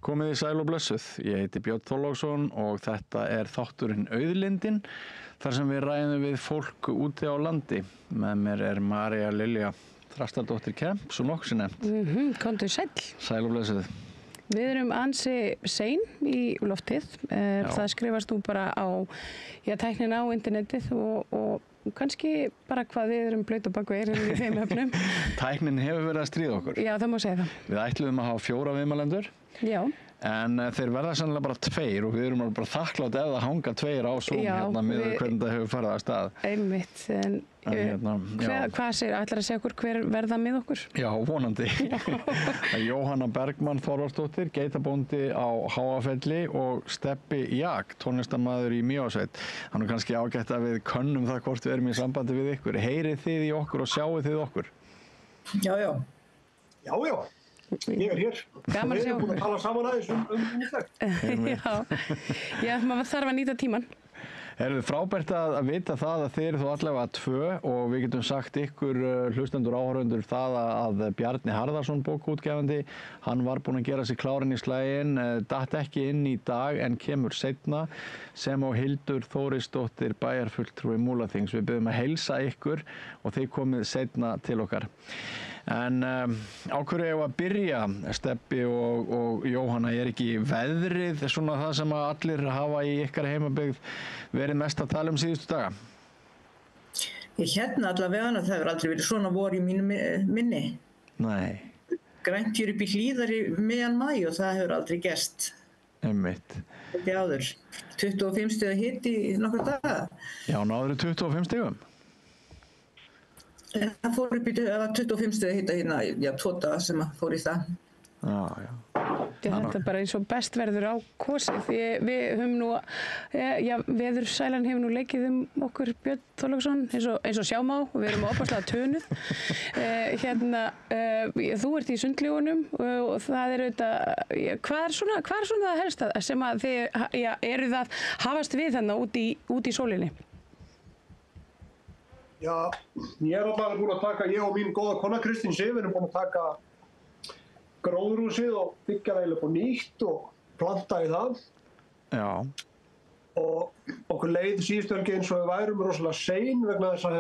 Komið í sæl og blessuð. Ég heiti Björn Þorláksson og þetta er þátturinn Auðlindin, þar sem við ræðum við fólk úti á landi. Með mér er María Lilja Þrastardóttir Kemp, svo nokkuð sem nefnt. Komdu sæll. Sæl og blessuð. Við erum ansi sein í loftið. Það skrifast nú bara á tæknina á internetið og kannski bara hvað við erum blöyt á bakvið í þeim öfnum. Tæknin hefur verið að stríða okkur. Já, það má segja það. Við ætluðum að hafa 4 viðmælendur. Já. En þeir verða sannlega bara 2 og við erum bara þakklátt ef það hanga 2 á Zoom hérna með hvernig það hefur farið að stað. Einmitt. Hvað segir, ætlar að segja okkur hver verða með okkur? Já, vonandi. Jóhanna Bergmann Þorvaldsdóttir, geitabóndi á Háafelli og Stebbi Jak, tónlistarmaður í Mývatnssveit. Hann er kannski ágætt að við könnum það hvort við erum í sambandi við ykkur. Heyrið þið í okkur og sjáið þið okkur? Já. Ég er hér. Gaman að sjá okkur. Við erum búin að tala saman aðeins Já, maður þarf að nýta tímann. Er þið frábært að vita það að þið eru þó allavega 2 og við getum sagt ykkur hlustendur áhorfendur það að Bjarni Harðarsson bókaútgefandi, hann var búinn að gera sig klárinn í slaginn, datt ekki inn í dag en kemur seinna, sem og Hildur Þórisdóttir bæjarfulltrúi Múlaþings. Við biðjum að heilsa ykkur og þið komið seinna til okkar. En á hverju eigum að byrja, Stebbi og Jóhanna, er ekki veðrið svona það sem að allir hafa í ykkar heimabyggð verið mest að tala síðustu daga? Ég allavega það hefur aldrei verið svona vor í mínu minni. Nei. Grænt hér upp í Hlíðar í miðjan maí og það hefur aldrei gerst. Einmitt. Ekki áður. 25 stiga hiti í nokkra daga. Já, náður 25 stigum? Það fór upp í 25 stiga hita hérna, 2 daga sem fór í það. Já. Þetta er bara eins og best verður á kosið. Við höfum nú, veðursælan hefur nú leikið okkur Björn Þorláksson eins og sjá má og við erum opaslega tönuð. Þú ert í sundlífunum og það er auðvitað, hvað er svona það helst sem að þið eru það hafast við þarna út í sólinni? Já, ég er alltaf búin að taka, ég og mín góða kona Kristín Sif erum búin að taka gróðurhúsið og byggja það upp á nýtt og planta í það. Já. Og okkur leið síðustu helgi eins og við værum rosalega sein vegna þess að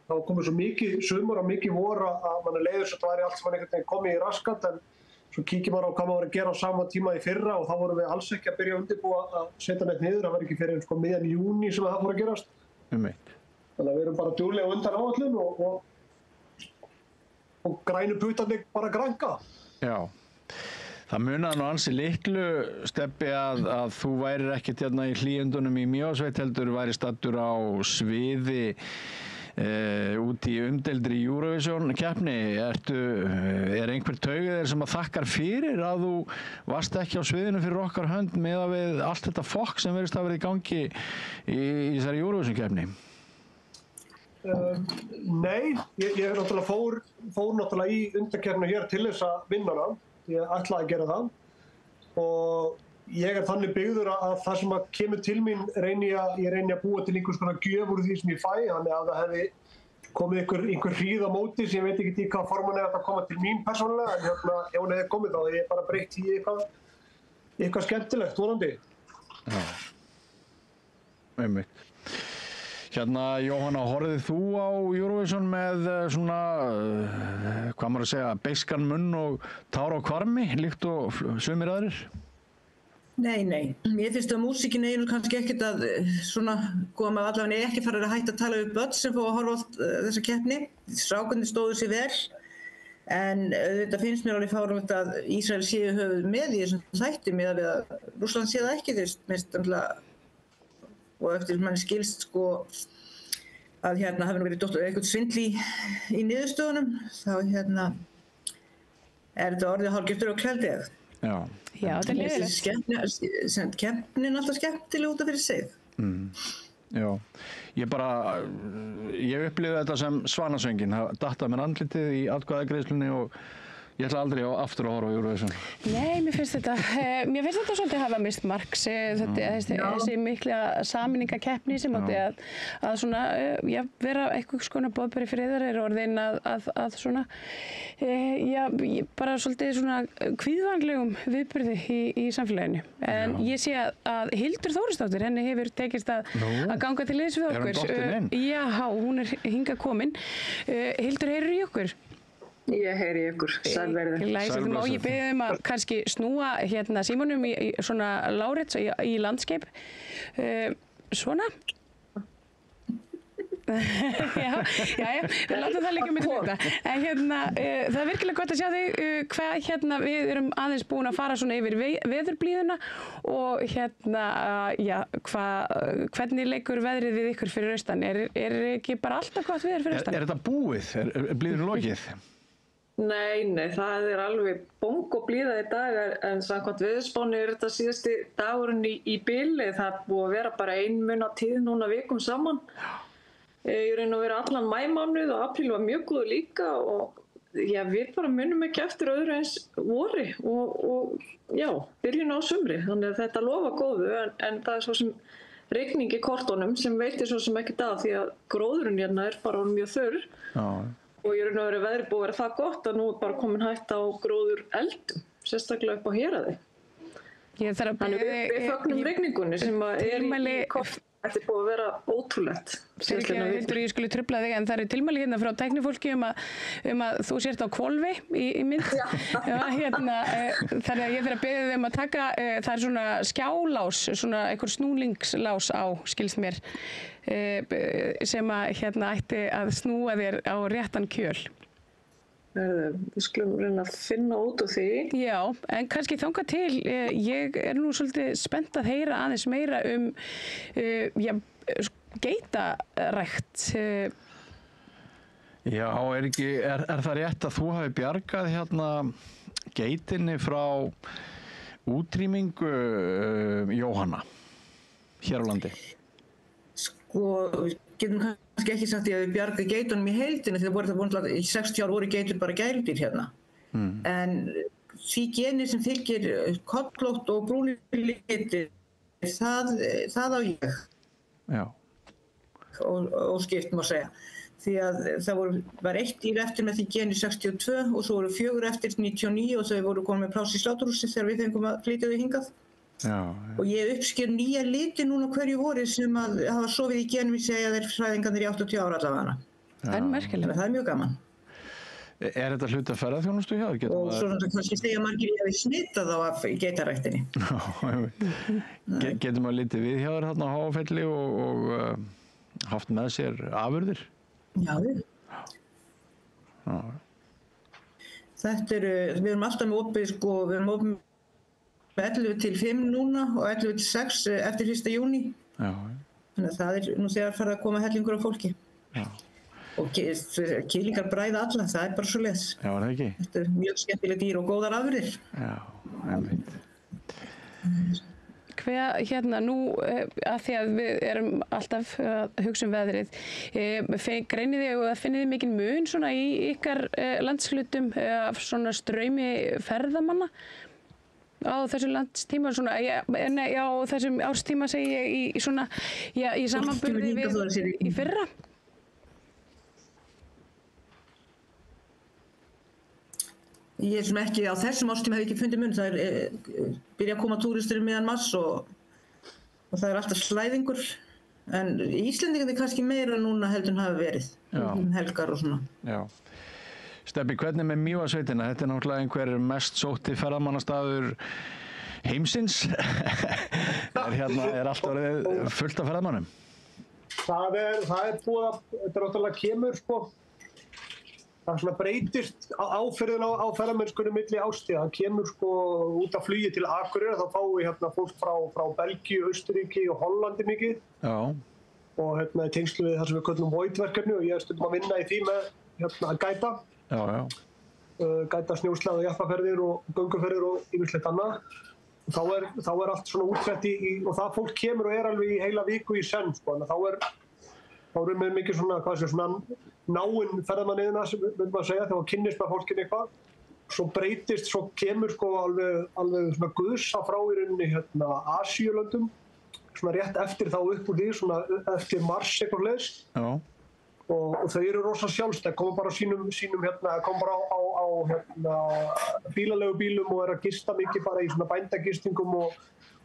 þá komið svo mikið sumar og mikið vor að manni leiður svo að það væri allt sem einhvern veginn komið í raskat, en svo kíkir maður á hvað maður var að gera á sama tíma í fyrra og þá vorum við alls ekki að byrja að undirbúa að setja neitt niður, það var ekki fyrir miðjan júní sem það fór að gerast. Þannig að við erum bara duglega undan áætlun og grænu putarnir bara grænka. Já, það munaði nú ansi litlu, Stebbi, að þú værir ekkert hérna í hlýjendunum í Mývatnssveit heldur væri staddur á sviði út í umdeildri Eurovision keppni. Er einhver taugur sem að þakkar fyrir að þú varst ekki á sviðinu fyrir okkar hönd með að við allt þetta fokk sem verðist að verið í gangi í þessari Eurovision keppni? Nei, ég náttúrulega fór náttúrulega í undankeppnina hér til þess að vinna hana. Ég ætlaði að gera það og ég er þannig byggður að það sem að kemur til mín ég reyni að búa til einhvers konar gjöf úr því sem ég fæ, þannig að það hefði komið einhver hríð á móti sem ég veit ekki í hvað forman er að koma til mín persónulega, en ef hún hefði komið þá hefði ég bara breytt í eitthvað skemmtilegt, vonandi. Já, einmitt. Jóhanna, horfðið þú á Eurovision með svona, hvað maður að segja, beiskan munn og tár á hvarmi, líkt og sumir aðrir? Nei. Mér finnst að músíkin einu kannski ekkert að svona, maður allavega ekki farið að hætta að tala við börn sem fá að horfa á þessa keppni. Strákarnir stóðu sig vel, en þetta finnst mér alveg fáránlegt að Ísrael séu höfuð með í þessum þætti með að Rússland sé það ekki, og eftir manni skilst að hafi nú verið eitthvað svindl í niðurstöðunum, þá er þetta orðið hálfgerður og klældið. Já, þetta er leiðilegt. Keppnin alltaf skemmtileg út af fyrir sig. Já, ég upplifði þetta sem Svanasöngin, það datt að mér andlitið í atkvæðagreiðslunni og Ég ætla aldrei aftur að horfa á Eurovision. Nei, mér finnst þetta svolítið hafa mist marks, þessi mikla sameiningakeppni sem átti að svona, vera eitthvað skona boðberi friðar orðin að svona, bara svolítið svona kvíðvænlegum viðburði í samfélaginu. En ég sé að Hildur Þórisdóttir, henni hefur tekist að ganga til liðs við okkur. Er hún dottin inn? Já, hún hingað komin. Hildur, heyrir í okkur? Ég heyri ykkur, sælverði. Má ég beðið að kannski snúa símanum í svona lárétt í landskeip. Svona. Já, við látum það líka með þetta. En það virkilega gott að sjá þig hvað við erum aðeins búin að fara svona yfir veðurblíðuna og hvernig leikur veðrið við ykkur fyrir austan? Er ekki bara alltaf gott veður fyrir austan? Er þetta búið? Er blíðun lokið? Nei, það er alveg bong og blíða í dag en samkvæmt veðurspánni er þetta síðasti dagurinn í bili. Það er búið að vera bara tíð núna vikum saman. Ég raun að vera allan maímánuð og apríl var mjög góður líka og við bara munum ekki eftir öðru eins vori og byrjun á sumri. Þannig að þetta lofa góðu en það er svo sem rigning í kortunum sem veitir svo sem ekki það því að gróðurinn er bara mjög þurr. Og ég raun að vera veðrið búið að vera það gott að nú er bara komin hætta á gróður eldum, sérstaklega upp á Héraði. Þannig við fögnum rigningunni sem er í kortunum. Þetta er búið að vera ótrúlegt. Hildur, ég skulle trufla þig en það eru tilmæli frá tæknifólki um að þú sért á hvolfi í mynd. Þannig að ég þarf að biðja þig að taka, það er svona skjálás, svona einhver snúlingslás á, skilst mér, sem ætti að snúa þér á réttan kjöl. Við skulum reyna að finna út úr því. Já, en kannski þangað til, ég er nú svolítið spennt að heyra aðeins meira geitarækt. Já, er það rétt að þú hafi bjargað geitinni frá útrýmingu Jóhanna hér á landi? Við getum kannski ekki sagt að við bjarga geitunum í heildina því að í 60 ár voru geitur bara gæludýr hérna. En því geni sem fylgir kollótt og brúnir litir, það á ég. Já. Og skipt má segja. Því að það var 1 dýr eftir með því geni 62 og svo voru 4 eftir 99 og þau voru komin með pláss í sláturhúsi þegar við fengum að flytja þau hingað. Og ég uppsker nýja liti núna hverju vori sem að hafa sofið í genum í segja þeir fræðingarnir í 80 ára allavega. Það er merkilegt. Það er mjög gaman. Er þetta hluti af ferðaþjónustu hjá? Og svo kannski segja margir ég hafi smitað á af geitaræktinni. Getur maður litið við hjá þér þarna á Háafelli og haft með sér afurðir? Já. Við erum alltaf með opið, við erum opið 11 til 5 núna og 11 til 6 eftir 1. júní. Þannig að það er nú þegar farið að koma hellingur af fólki. Og kýlingar bræða alla, það er bara svo leiðis. Já, það ekki. Þetta er mjög skemmtileg dýr og góðar afurðir. Já, einmitt. Nú að því að við erum alltaf að hugsa veðrið, greinið þið og finnið þið mikinn mun svona í ykkar landshlutum af svona straumi ferðamanna? Á þessum landstíma, þessum árstíma segi ég í samanburði við í fyrra? Ég sem ekki á þessum árstíma hef ekki fundið mun. Það byrja að koma túristur meðan mars og það er alltaf slæðingur. En Íslendingar er kannski meira núna heldur en hafa verið. Helgar og svona. Já. Stebbi, hvernig með Mývatnssveitina? Þetta er náttúrulega einhver mest sótti ferðamannastaður heimsins. Er allt orðið fullt af ferðamannum? Það er búið að, þetta náttúrulega kemur það svona breytist áferðin á ferðamennskunni milli ástíða. Það kemur út af flugi til Akureyrar, þá fáum við fólk frá Belgíu, Austurríki og Hollandi mikið. Já. Og í tengslu við það sem við köllum Void-verkefni og ég er stundum að vinna í því með að gæta. Gæta snjósleða og jeppaferðir og gönguferðir og ýmislegt annað. Þá er allt svona útsett og það fólk kemur og er alveg í heila viku í senn. Þá erum við mikið svona náinn ferðamanniðina, sem við maður segja, þegar kynnist með fólkinu eitthvað. svo breytist, svo kemur sko alveg svona guðsa frá í rauninni Asíulöndum, svona rétt eftir þá upp úr því, svona eftir mars eitthvað leis. Já. Og þau eru rosa sjálfstæð, koma bara á sínum koma bara á bílalegu bílum og að gista mikið bara í svona bændagistingum og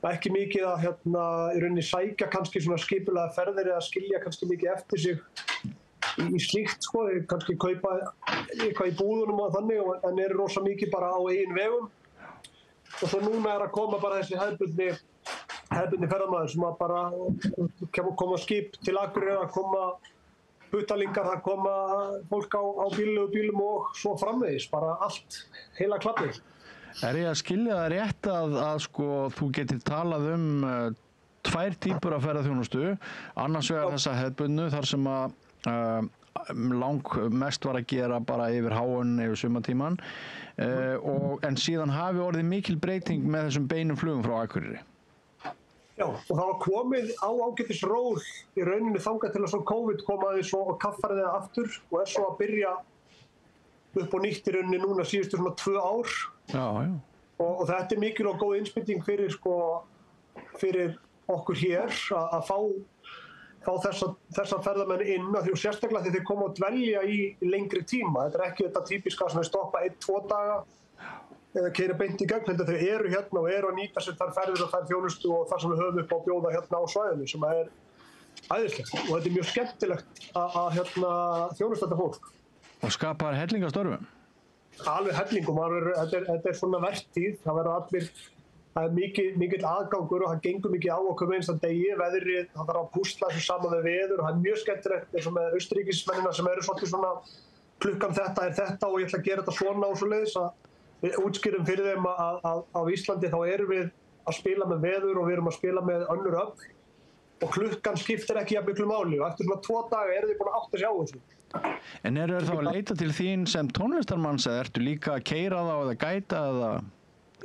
ekki mikið að í rauninni sækja kannski svona skipulega ferðir eða skilja kannski mikið eftir sig í slíkt sko, þeir kannski kaupa eitthvað í búðunum og þannig en eru rosa mikið bara á eigin vegum og svo núna að koma bara þessi hefðbundni ferðamaður sem að bara koma skip til Akureyrar, að koma butalingar, að koma fólk á bílum og svo framvegis, bara allt, heila klappið. Ég að skilja það rétt að sko þú getur talað tvær típur af ferðaþjónustu, annars vegar þessa hefðbundnu þar sem að mest var að gera bara yfir háun, yfir sumartíman en síðan hafi orðið mikil breyting með þessum beinum flugum frá Akureyri. Já, og það var komið á ágætis ról í rauninni þangað til að svo COVID kom aðeins og kaffærði það aftur og svo að byrja upp og nýtt í rauninni núna síðustu svona 2 ár. Já. Og þetta mikil og góð innspýting fyrir okkur hér að fá þessa ferðamenn inn að því sérstaklega þegar þeir koma að dvelja í lengri tíma. Þetta ekki þetta típiska sem er stoppa 1-2 daga eða keyra beint í gegn, þau eru hérna og eru að nýta sér þær ferðir og þær þjónustu og það sem við höfum upp á að bjóða hérna á svæðinu sem er æðislegt og þetta er mjög skemmtilegt að þjónusta þetta fólk. Og skapar hellingarstörfum? Alveg hellingum, þetta er svona vertíð, það verða allir, það er mikill aðgangur og það gengur mikið á okkur með einsta degi, veðrið, það þarf að púsla þessu saman með veður og það er mjög skemmtilegt eins og með Austurríkismennina sem eru svolítið svona klukkan þetta er þetta og ég ætla að gera þetta svona og svoleiðis að við útskýrum fyrir þeim að á Íslandi þá erum við að spila með veður og við erum að spila með önnur öfl og klukkan skiptir ekki jafn miklu máli og eftir svona 2 daga eru þið búin að átta sig á þessu. En eru þá að leita til þín sem tónlistarmanns eða ertu líka að keyra þá eða gæta eða?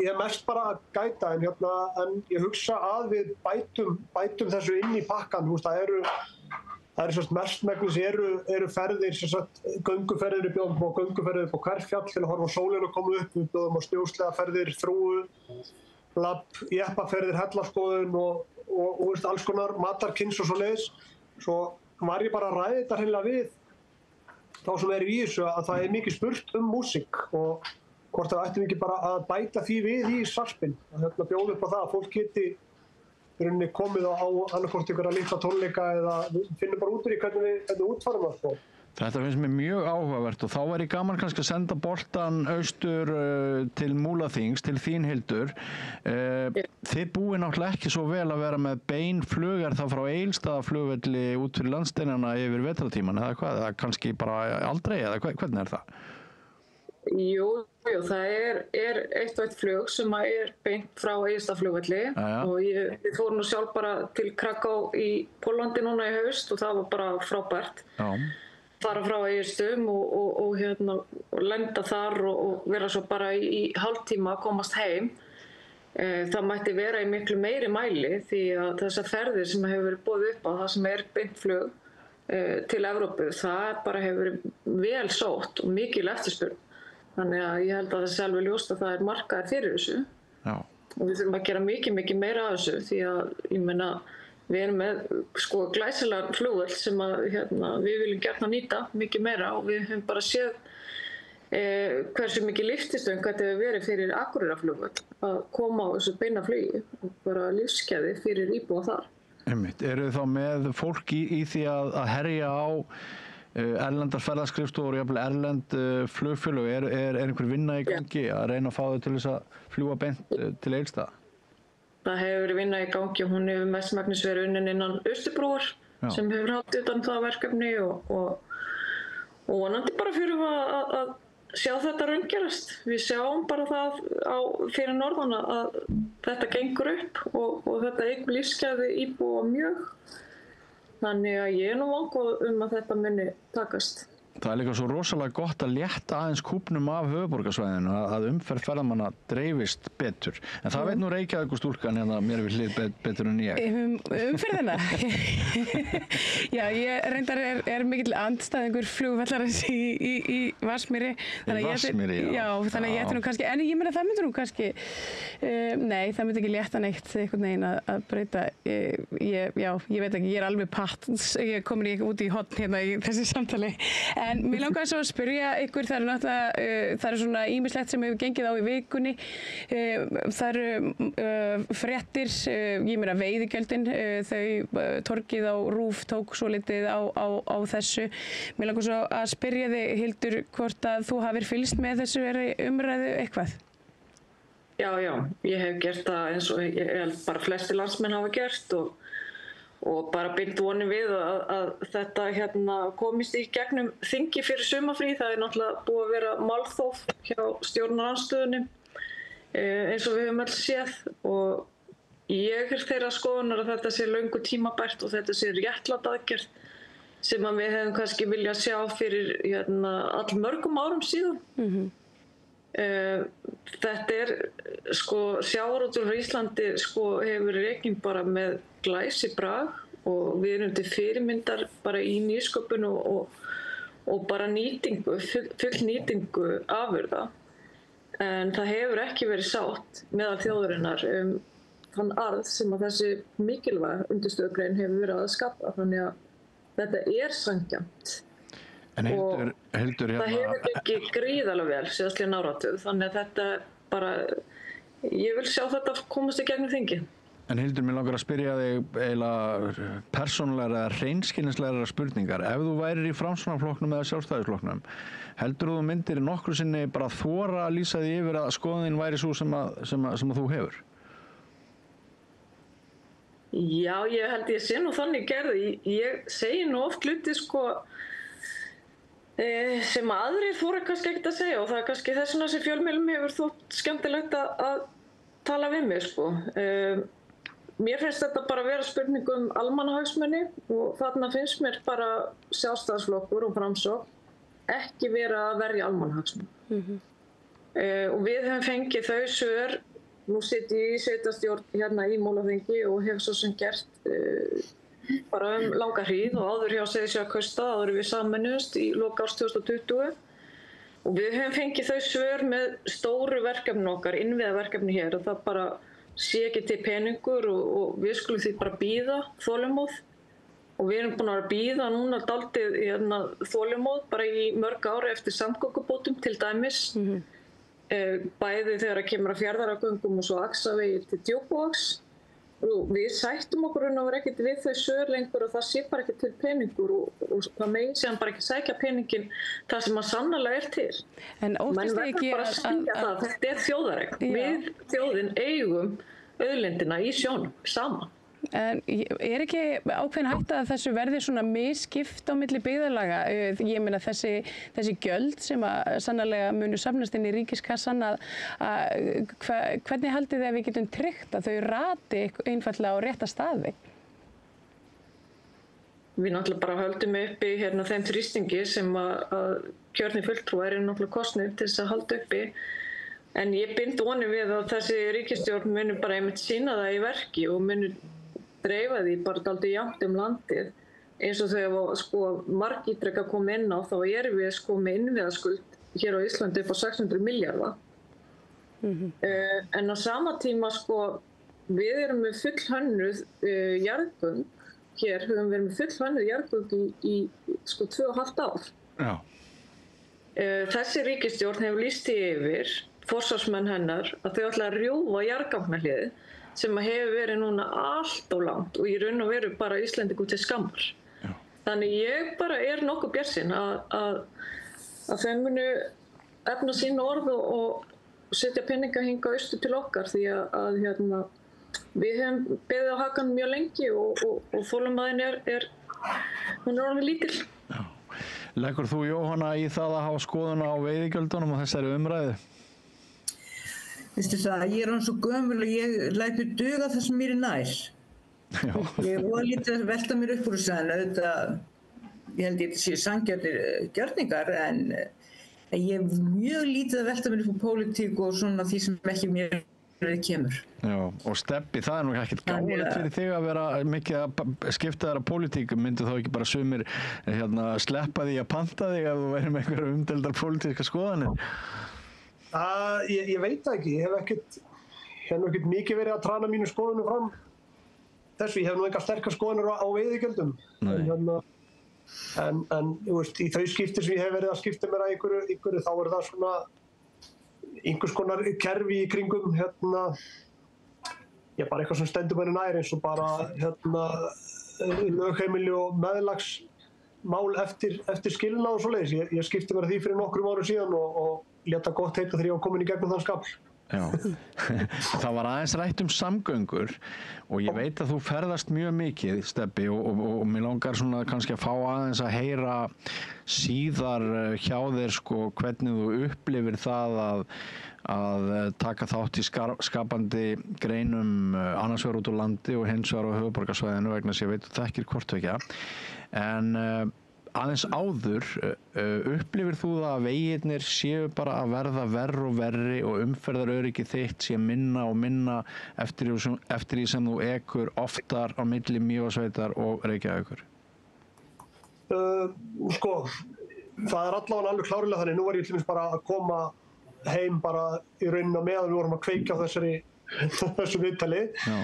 Ég er mest bara að gæta en ég hugsa að við bætum þessu inn í pakkan, það eru mestmegnis eru ferðir, gönguferðir við bjóðum á gönguferðir upp á Hverfjall til að horfa á sólina og koma upp, við bjóðum á snjóslega ferðir, þrúgu, labb, jeppaferðir, hellaskoðun og alls konar matarkynns og svoleiðis. Svo var ég bara að ræða þetta hreinlega við þá sem í þessu að það er mikið spurt músík og hvort það ættum ekki bara að bæta því við í sarpinn, að bjóða upp á það að fólk geti komið á annarkvort ykkur að litla tónleika eða við finnum bara út úr í hvernig við útfarum það. Þetta finnst mér mjög áhugavert og þá væri gaman kannski að senda boltan austur til Múlaþings, til þín Hildur. Þið búið náttúrulega ekki svo vel að vera með beinflug, það frá Egilsstaðaflugvelli út fyrir landsteinana yfir vetrartíman eða hvað, eða kannski bara aldrei eða hvernig er það? Jú, það er eitt og eitt flug sem er beint frá Egilsstaðaflugvelli og ég fór nú sjálf bara til Kraká í Póllandi núna í haust og það var bara frábært. Fara frá Egilsstöðum og lenda þar og vera svo bara í hálftíma að komast heim. Það mætti vera í miklu meiri mæli því að þessar ferðir sem hefur verið boðið upp á, það sem er beint flug til Evrópu, það bara hefur verið vel sótt og mikil eftirspurn. Þannig að ég held að það sé alveg ljóst að það er markaður fyrir þessu. Já. Og við þurfum að gera mikið meira af þessu því að ég meina við erum með glæsilegan flugvöll sem að við viljum gjarna nýta mikið meira og við höfum bara séð hversu mikið lyftistöng þetta hefur verið fyrir Akureyrarflugvöll að koma á þessu beina flugi og bara lífsgæði fyrir íbúa þar. Einmitt. Eru þið þá með fólk í því að herja á erlendar ferðaskrifstofur og jafnvel erlend flugfélög, er einhver vinna í gangi að reyna að fá þau til þess að fljúga beint til Egilsstaða? Það hefur verið vinna í gangi og hún hefur mestmegnis verið unnin innan Austurbrúar sem hefur haft utan það verkefni og vonandi bara fyrir að sjá þetta raungerast. Við sjáum bara það fyrir norðan að þetta gengur upp og þetta eykur lífsgæði íbúa mjög. Þannig að ég er nú vongóð að þetta muni takast. Það líka svo rosalega gott að létta aðeins kúpnum af höfuðborgarsvæðinu að umferð ferðamanna dreifist betur. En það veit nú Reykjavíkurstúlkan hérna mér við hlið betur en ég. Umferðina? Já, ég reyndar er mikill andstæðingur flugvallarins í Vatnsmýri. Í Vatnsmýri, já. Já, þannig að ég ætti nú kannski, en ég meina það myndi nú kannski, nei, það myndi ekki létta neitt einhvern veginn að breyta. Ég veit ekki, ég er alveg patt, ég komin ekki út í hotn hérna í þessi samtali. En mér langar svo að spyrja ykkur, það er svona ýmislegt sem hefur gengið á í vikunni. Það eru fréttir, ég meina veiðigjöldin, þau torgið á RÚV tók svo litið á þessu. Mér langar svo að spyrja þig, Hildur, hvort að þú hafir fylgst með þessu umræðu eitthvað? Já, ég hef gert það eins og ég held bara flesti landsmenn hafa gert og bara bind vonir við að þetta komist í gegnum þingi fyrir sumarfrí. Það er náttúrulega búið að vera málþóf hjá stjórnarandstöðunni eins og við höfum öll séð og ég er þeirra skoðunar að þetta sé löngu tímabært og þetta sé réttlátt aðgerð sem að við hefum kannski viljað sjá fyrir allmörgum árum síðan. Þetta er sjávarútvegur á Íslandi hefur rekinn bara með glæsibrag og við erum til fyrirmyndar bara í nýsköpun og bara nýtingu, full nýtingu afurða. En það hefur ekki verið sátt meðal þjóðarinnar þann arð sem að þessi mikilvæg undirstöðugrein hefur verið að skapa. Þannig að þetta er sanngjarnt. En Hildur það hefur gengið gríðarlega vel síðastliðinn áratug, þannig að þetta bara, ég vil sjá þetta komast í gegnum þingið. En Hildur, mér langar að spyrja þig eiginlega persónulegra eða hreinskilnislegra spurningar. Ef þú værir í Framsóknarflokknum eða Sjálfstæðisflokknum, heldur þú myndir nokkru sinni bara þora að lýsa því yfir að skoðunin væri svo sem að þú hefur? Já, ég held ég sé nú þannig gerði. Ég segi nú oft hluti sem aðrir þora kannski ekkert að segja og það er kannski þess vegna sem fjölmiðlum hefur þótt skemmtilegt að tala við mig. Mér finnst þetta bara vera spurning almannahagsmuni og þarna finnst mér bara Sjálfstæðisflokkur og Framsókn ekki vera að verja almannahagsmuni. Og við höfum fengið þau svör, nú sit ég í sveitarstjórn hérna í Múlaþingi og hef svo sem gert bara langa hríð og áður hjá Seyðisfjarðarkaupstað áður við sameinuðumst í lok árs 2020 og við höfum fengið þau svör með stóru verkefni okkar, innviðaverkefni hér og það bara sé ekki til peningur og við skulum því bara bíða þolinmóð og við erum búin að bíða núna dálítið þolinmóð bara í mörg ári eftir samgöngubótum til dæmis bæði þegar að kemur að Fjarðarárgöngum og svo Axavegi til Djúpavogs. Við sættum okkur ekkert við þau svör lengur og það sé bara ekki til peningur og það megin sé hann bara ekki sækja peningin það sem hann sannarlega er til. En óttist þið ekki bara að skilja það, þetta er þjóðareign. Við þjóðin eigum auðlindina í sjónum saman. En er ekki ákveðin hætta að þessu verði svona misskipt á milli byggðarlaga? Ég meina þessi gjöld sem að sannarlega munu safnast inn í ríkiskassan hvernig haldið þið að við getum tryggt að þau rati einfaldlega á rétta staði? Við náttúrulega bara höldum uppi þeim þrýstingi sem að kjörnir fulltrúar eru náttúrulega kosnir til þess að halda uppi. En ég bind vonir við að þessi ríkisstjórn munu bara einmitt sýna það í verki og munu dreifa því bara dálítið jafnt landið eins og þegar margítrekka kom inn á þá erum við með innviðaskuld hér á Íslandi upp á 600 milljarða. En á sama tíma við erum með fullhönnuð jarðgöng hér, höfum verið með fullhönnuð jarðgöng í 2,5 ár. Já. Þessi ríkisstjórn hefur lýst því yfir, forsvarsmenn hennar, að þau ætla að rjúfa jarðgangahlið sem hefur verið núna allt of langt og í raun og veru bara Íslendingum til skammar. Já. Þannig ég bara er nokkuð bjartsýn að þau munu efna sín orð og setja peninga hingað austur til okkar því að við höfum beðið á hakanum mjög lengi og þolinmæðin hún er orðin lítil. Já. Leggur þú, Jóhanna, í það að hafa skoðun á veiðigjöldunum og þessari umræðu? Veistu það, ég er svo gömul og ég læt mér duga það sem mér er nær. Já. Ég var lítið að velta mér upp úr þessu en auðvitað ég held ég þetta séu sanngjarnir gjörningar en ég hef mjög lítið að velta mér upp á pólitík og svona því sem ekki mér kemur. Já, og Stebbi, það nú ekkert gáfulegt fyrir þig að vera mikið að skipta þér að pólitík, myndu þá ekki bara sumir sleppa því að panta þig ef þú væri með einhverja umdeildar pólitíska skoðanir? Ég veit það ekki, ég hef nú ekkert mikið verið að trana mínu skoðunum fram þessu, ég hef nú enga sterkar skoðanir á veiðigjöldum. En þú veist, í þau skipti sem ég hef verið að skipta mér að einhverju þá það svona einhvers konar kerfi í kringum bara eitthvað sem stendur manni nær eins og bara lögheimili og meðlagsmál eftir skilnað og svoleiðis. Ég skipti mér að því fyrir nokkrum árum síðan og lét það gott heita þegar ég var komin í gegnum þann skafl. Já, það var aðeins rætt samgöngur og ég veit að þú ferðast mjög mikið, Stebbi, og mér langar svona kannski að fá aðeins að heyra síðar hjá þér hvernig þú upplifir það að taka þátt í skapandi greinum annars vegar út á landi og hins vegar á höfuðborgarsvæðinu vegna þess að ég veit þú þekkir hvort tveggja. En aðeins áður, upplifir þú það að vegirnir séu bara að verða verri og verri og umferðaröryggi þitt sé minna og minna eftir því sem þú ekur oftar á milli Mývatnssveitar og Reykjavíkur? Það allavega alveg klárlega þannig. Nú var ég til dæmis bara að koma heim bara í rauninni meðan við vorum að kveikja á þessu viðtali. Já.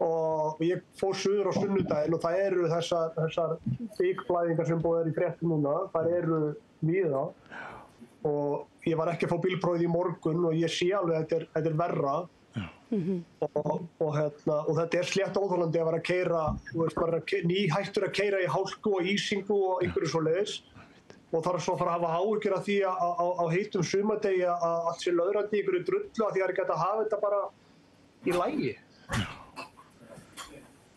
Og ég fór suður á sunnudaginn og það eru þessar bíkblæðingar sem búið í fréttum núna, það eru víða og ég var ekki að fá bílprófið í morgun og ég sé alveg að þetta er verra og þetta slétt óþolandi að vera að keyra, þú veist, bara nýhættur að keyra í hálku og ísingu og einhverju svoleiðis og þarf svo að fara að hafa áhyggjur af því á heitum sumardegi að allt sé löðrandi í einhverju drullu af því að geta að hafa þetta bara í lagi.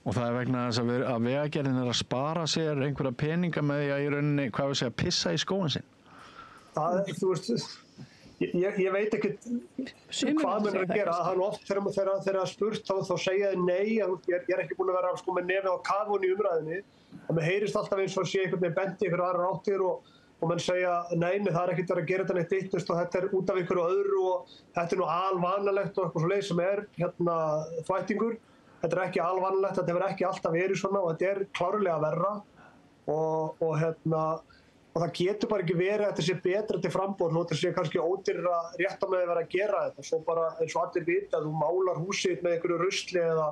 Og það er vegna þess að Vegagerðin að spara sér einhverja peninga með því að í rauninni, hvað við segja, pissa í skóinn sinn? Þú veist, ég veit ekkert hvað menn að gera. Það er oft þegar það er spurt þá segja þið nei, ég er ekki búin að vera með nefið á kafunni í umræðinni. Það með heyrist alltaf eins og sé einhvern veginn bendi ykkur aðrar áttir og menn segja nei, það er ekkert verið að gera þetta neitt eitt og þetta er út af einhverju öðru og þetta er nú alvanalegt og eitthvað svoleiðis sem er þvættingur. Þetta er ekki alvanlegt, þetta hefur ekki alltaf verið svona og þetta er klárlega verra og það getur bara ekki verið að þetta sé betra til frambúðar og þetta sé kannski ódýrara rétt á með að vera að gera þetta. Svo bara eins og allir vita að þú málar húsið með einhverju rusli eða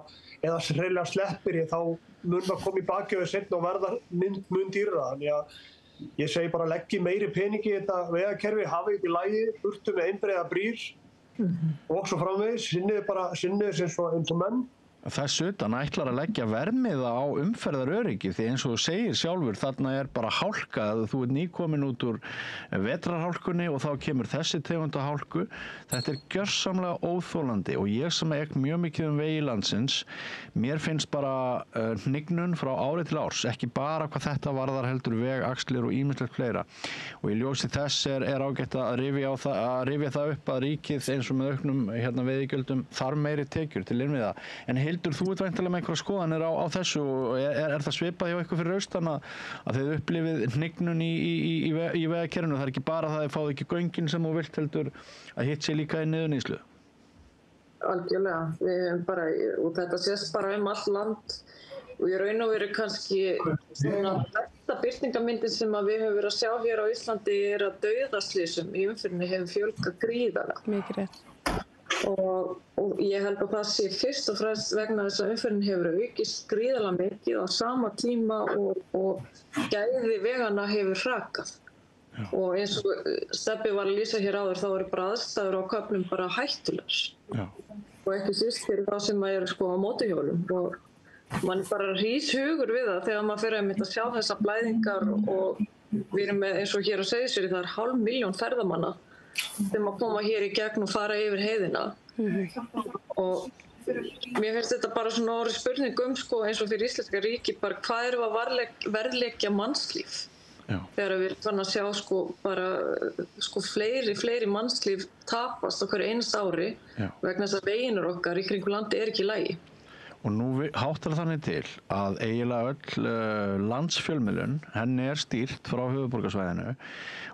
hreinlega sleppir þá mun það koma í baki og seinna og verða mun dýrara. Þannig að ég segi bara leggi meiri peningi í þetta vegakerfi, hafi þetta í lagi, burtu með einbreiða brýr og svo framvegis, sinnið eins og menn. Þess utan ætlar að leggja verðmiða á umferðaröryggi því eins og þú segir sjálfur þarna er bara hálka að þú ert nýkomin út úr vetrarhálkunni og þá kemur þessi tegunda hálku. Þetta er gjörsamlega óþolandi og ég sem ekk mjög mikið vegi landsins, mér finnst bara hnignun frá ári til árs, ekki bara hvað þetta varðar heldur veg, axlir og ýmislegt fleira. Og í ljósi þess er ágætt að rifja það upp að ríkið eins og með auknum veiðigjöldum þarf meiri tekjur til innviða. En Hildur, þú ert væntanlega með einhverja skoðanir á þessu og er það svipað hjá ykkur fyrir austan að þið upplifið hnignun í vegakerfinu? Það er ekki bara það að þið fáið ekki göngin sem þú vilt heldur að hitt sé líka í niðurníðslu? Algjörlega, og þetta sést bara allt land og í raun og veru kannski svona þetta birtingarmyndin sem við höfum verið að sjá hér á Íslandi er að dauðaslysum í umferðinni hefur fjölgað gríðarlega. Mikið rétt. Og ég held að það sé fyrst og fremst vegna þess að umferðin hefur aukist gríðarlega mikið á sama tíma og gæði vegana hefur hrakað. Og eins og Stebbi var að lýsa hér áður þá eru bara aðstæður á köflum bara hættulegar. Og ekki síst fyrir það sem eru á mótorhjólum og mann bara rís hugur við það þegar maður fer að sjá þessa blæðingar og við erum með eins og hér á Seyðisfirði það er 500.000 ferðamanna sem að koma hér í gegn og fara yfir heiðina og mér finnst þetta bara svona orðið spurning eins og fyrir íslenska ríki bara hvað erum að verðleggja mannslíf þegar við erum fann að sjá fleiri mannslíf tapast á hverju einasta ári vegna þess að veginur okkar í kringum landi er ekki í lagi. Og nú háttar þannig til að eiginlega öll landsfjölmiðlun, henni stýrt frá höfuðborgarsvæðinu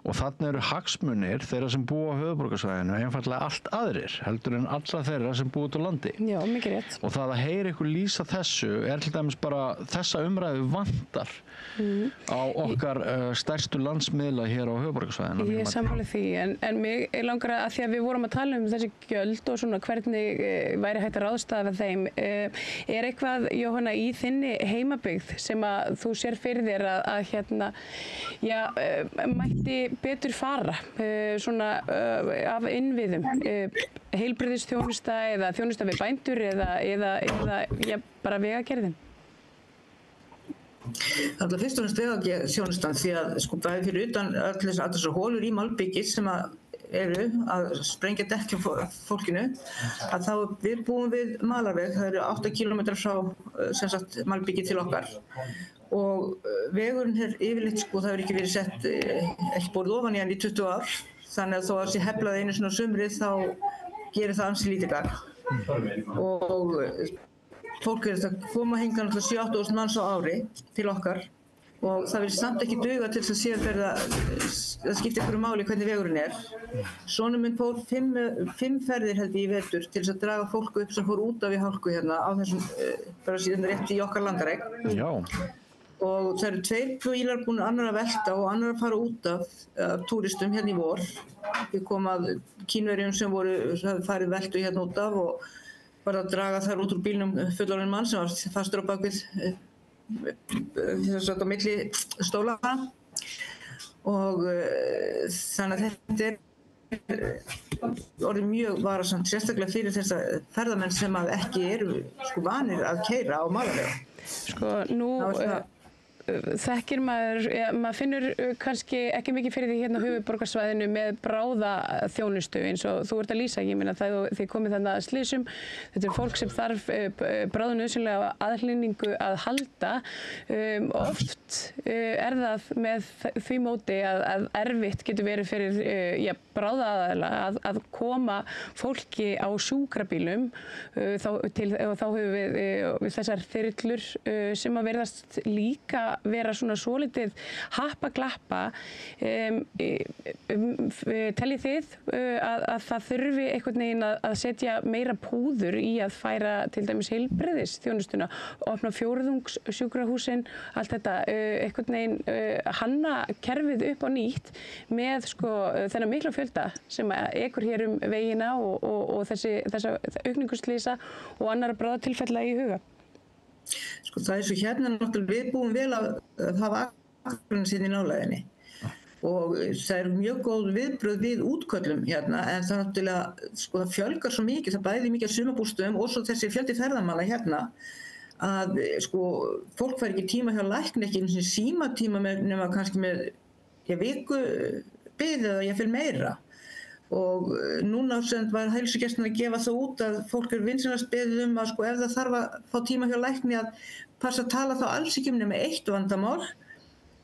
og þannig eru hagsmunir þeirra sem búa á höfuðborgarsvæðinu einfaldlega allt aðrir heldur en alla þeirra sem búa út á landi. Já, mikið rétt. Og það að heyra ykkur lýsa þessu til dæmis bara þessa umræðu vantar á okkar stærstu landsmiðla hér á höfuðborgarsvæðinu. Ég er sammála því, en mig langar að því að við vorum að tala þessi gjöld og svona hvernig væri hægt að ráðstafa þeim. Eitthvað, Jóhanna, í þinni heimabyggð sem að þú sér fyrir þér að hérna, já, mætti betur fara svona af innviðum, heilbrigðisþjónusta eða þjónusta við bændur eða já, bara vegagerðin? Alltaf fyrst og fremst vegaþjónustan því að sko bæði fyrir utan allar þessar holur í malbyggi sem að eru að sprengja dekk hjá fólkinu að þá við búum við malarveg, það eru 8 km frá sem sagt malbyggi til okkar og vegurinn yfirleitt sko það hefur ekki verið sett ekki borið ofan í hann í 20 ár þannig að þó að sé heflað einu svona sumrið þá gerir það ansi lítið gagn og fólk að koma hingað 7-8.000 manns á ári til okkar og það vil samt ekki duga til þess að sé að skipta ykkur máli hvernig vegurinn Sonur minn fór 5 ferðir held ég í vetur til þess að draga fólk upp sem fór út af í hálku hérna á þessum bara síðan rétt í okkar landareign. Já. Og það eru 2 bílar búin annar að velta og annar að fara út af túristum hérna í vor. Við komum að Kínverjum sem hafði farið veltu hérna út af og var að draga þar út úr bílnum fullorðinn mann sem var fastur á bakvið þess að á milli stólaða og þannig að þetta orðið mjög varasamt sérstaklega fyrir þessa ferðamenn sem að ekki eru sko vanir að keyra á malarveg. Sko nú þekkir maður finnur kannski ekki mikið fyrir því hérna á höfuðborgarsvæðinu með bráðaþjónustu eins og þú ert að lýsa, ég meina þið komið þarna að slysum, þetta fólk sem þarf bráðnauðsynlega aðhlynningu að halda, oft það með því móti að erfitt getur verið fyrir bráðaaðila að koma fólki á sjúkrabílum og þá höfum við þessar þyrlur sem að verðast líka vera svona svolítið happa-glappa. Teljið þið að það þurfi einhvern veginn að setja meira púður í að færa til dæmis heilbrigðisþjónustuna, opna fjórðungssjúkrahúsin, allt þetta, einhvern veginn hanna kerfið upp á nýtt með sko þennan mikla fjölda sem ekur hér vegina og þessa aukningu slysa og annarra bráðatilfella í huga? Sko það svo hérna náttúrulega við búum vel að hafa akkurinn sinni í nálægðinni og það mjög góð viðbrögð við útköllum hérna en það náttúrulega sko það fjölgar svo mikið, það bæði mikið af sumarbústöðum og svo þessi fjöldi ferðamanna hérna að sko fólk fær ekki tíma hjá lækni, ekki einu sinni símatíma nema kannski með viku bið eða jafnvel meira. Og núna sem var heilsugæslan að gefa það út að fólk vinsamlegast beðið að sko ef það þarf að fá tíma hjá lækni að passa að tala þá alls ekki nema eitt vandamál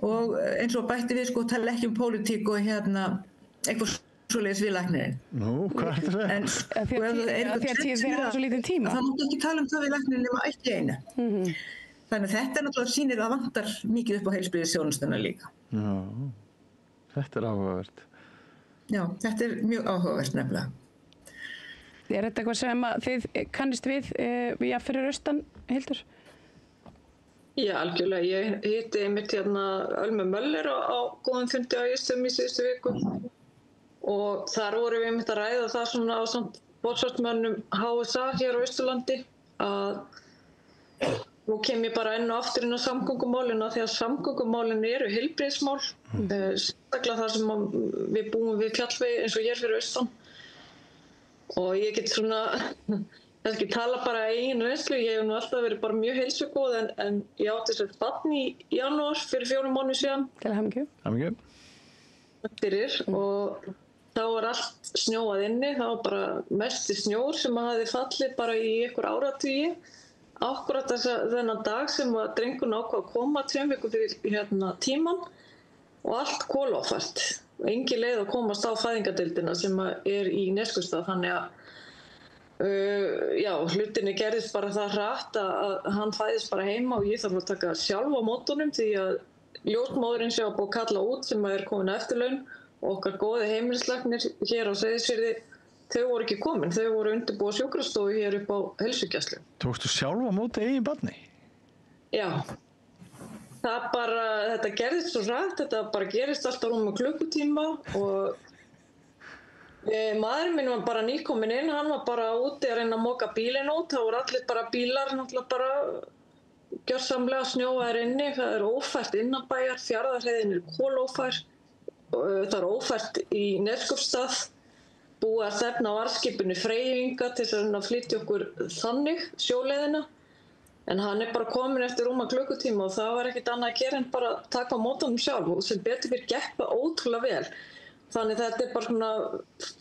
og eins og bætti við sko tala ekki pólitík og hérna eitthvað svoleiðis við læknirinn. Nú, hvað er það? En sko ef það þið hafa svo lítið tíma. Það mátti ekki tala það við læknirinn nema eitt í einu. Þannig að þetta náttúrulega sýnir að vantar mikið upp á heilbrigðisþjónustuna líka. Já, þetta áhugavert. Já, þetta mjög áhugavert nefnilega. Þetta eitthvað sem að þið kannist við fyrir austan, Hildur? Já, algjörlega. Ég hitti einmitt hérna Ölmu Möller á góðum fundi á Ístum í síðustu viku og þar vorum við einmitt að ræða það svona á samt forsvarsmönnum HSA hér á Austurlandi að nú kem ég bara enn og aftur inn á samgöngumálinu því að samgöngumálinu eru heilbrigðismál, sérstaklega þar sem við búum við fjallvegi eins og hér fyrir austan. Og ég get svona, kannski tala bara eigin reynslu, ég hef nú alltaf verið bara mjög heilsugóð en ég átti sér barn í janúar fyrir 4 mánuðum síðan. Til hamingju. Hamingju. Fyrir og þá var allt snjóað inni, það var bara mesti snjór sem hafði fallið bara í einhver áratugi. Akkúrat þennan dag sem að drengurinn ákvað að koma 2 vikum fyrir tíman og allt kolófært. Engin leið að komast á fæðingardeildina sem er í Neskaupstað þannig að Já, hlutinni gerðist bara það hratt að hann fæðist bara heima og ég þarf að taka sjálf á mótunum því að ljósmóðurinn sem var búið að kalla út sem er komin á eftirlaun og okkar góði heimilislæknir hér á Seyðisfirði, þau voru ekki komin, þau voru undirbúa sjúkrastofu hér upp á heilsugæslu. Tókstu sjálf á móti eigin barni? Já, það bara, þetta gerðist svo hratt, þetta bara gerist alltaf rúmum klukkutíma og maðurinn minn var bara nýkominn inn, hann var bara úti að reyna að moka bílinn út, það voru allir bara bílar, náttúrulega bara gjörsamlega snjóaðir inni, það er ófært innanbæjar, Fjarðarheiðin kolófær, það er ófært í Neskaupstað, búið að stefna á varðskipinu Freyjinga til þess að flytja okkur þannig sjóleiðina, en hann er bara komin eftir rúma klukkutíma og það var ekkert annað að gera en bara taka á mótunum sjálf og sem betur fyrir gekk ótrúlega vel. Þannig þetta er bara svona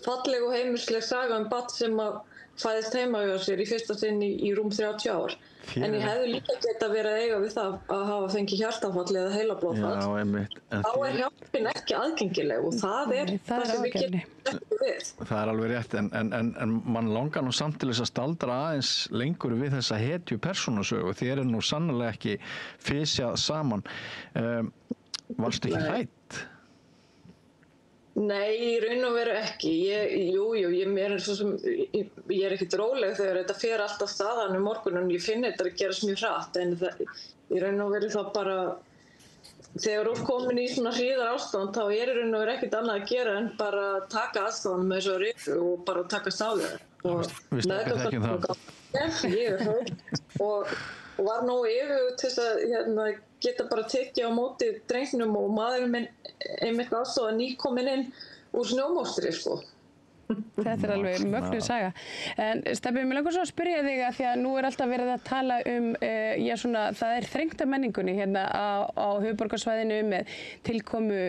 falleg og heimilisleg saga barn sem að fæðist heima hjá sér í fyrsta sinn í rúm 30 ár. En ég hefði líka geta verið að eiga við það að hafa fengið hjartaáfall eða heilablóðfall. Já, einmitt. Þá er hjálpin ekki aðgengileg og það er það sem við getum ekki við. Það er alveg rétt, en mann langar nú samt til þess að staldra aðeins lengur við þessa hetju persónusögu. Þér er nú sannlega ekki fisjað saman. Varstu ekki hrædd? Nei, í raun og veru ekki. Ég er ekkert róleg þegar þetta fer alltaf staðan morgunum. Ég finn þetta að gerast mjög hratt, en í raun og veru þá bara, þegar þú ert komin í svona hríðar ástand, þá er í raun og veru ekkert annað að gera en bara taka aðstæðanum með þessu rifu og bara taka stáðið. Við stakka þekkjum það. Ég er það og var nógu yfirveguð til að geta bara tekið á móti drengnum og maðurinn minn einmitt aðstoða nýkominn inn úr snjómóstri, sko. Þetta er alveg mögnuð saga. En Stebbi, mér langar svo að spyrja þig að því að nú er alltaf verið að tala það er þrengt af menningunni hérna á höfuðborgarsvæðinu með tilkomu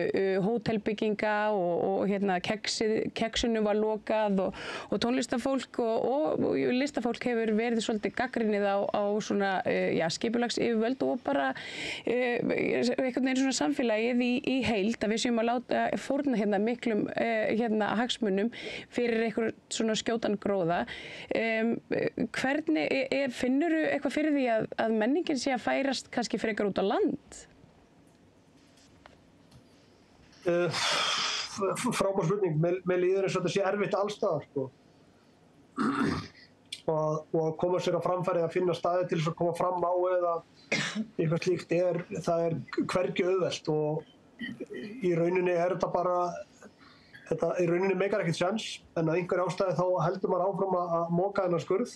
hótelbygginga og hérna keksinu var lokað og tónlistafólk og listafólk hefur verið svolítið gagnrýnið á svona skipulagsyfirvöld og bara einhvern veginn svona samfélagið í heild að við séum að láta fórna hérna miklum hagsmunum fyrir einhver svona skjótan gróða. Hvernig finnurðu eitthvað fyrir því að menningin sé að færast kannski frekar út á land? Frábær spurning. Mér líður eins og þetta sé erfitt allstaðar, sko. Og að koma sér á framfæri að finna staði til þess að koma fram á eða eitthvað slíkt það er hvergi auðvelt og í rauninni er þetta bara þetta í rauninni meikar ekkert sjens en að einhver ástæði þá heldur maður áfram að moka þennan skurð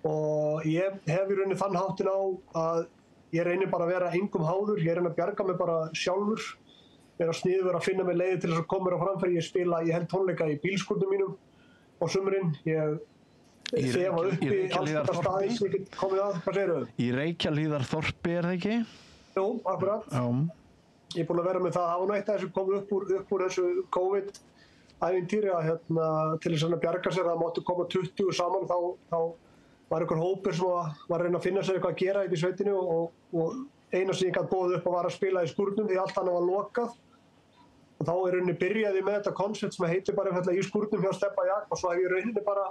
og ég hef í rauninni þann háttin á að ég reynir bara að vera engum háður, ég reyni að bjarga mig bara sjálfur, vera sniður að finna mig leiði til þess að koma mér á framfæri, ég held tónleika í bílskúrnum mínum á sumrin, ég þefa upp í alltaf staði sem ég get komið að, hvað segirðu? Í Reykjahlíðarþorpi er það ekki? Jú, akkurat. Ég er búinn að vera með það, það var nú eitt af þessu komið upp úr þessu COVID-ævintýri til þess að bjarga sér að það máttu koma 20 saman, þá var einhver hópur sem var að reyna að finna sér eitthvað að gera í sveitinu og eina sem ég gat boðið upp var að spila í skúrnum því allt annað var lokað. Og þá í rauninni byrjaði með þetta koncept sem heitir bara í skúrnum hjá Stebba Jak og svo hef ég í rauninni bara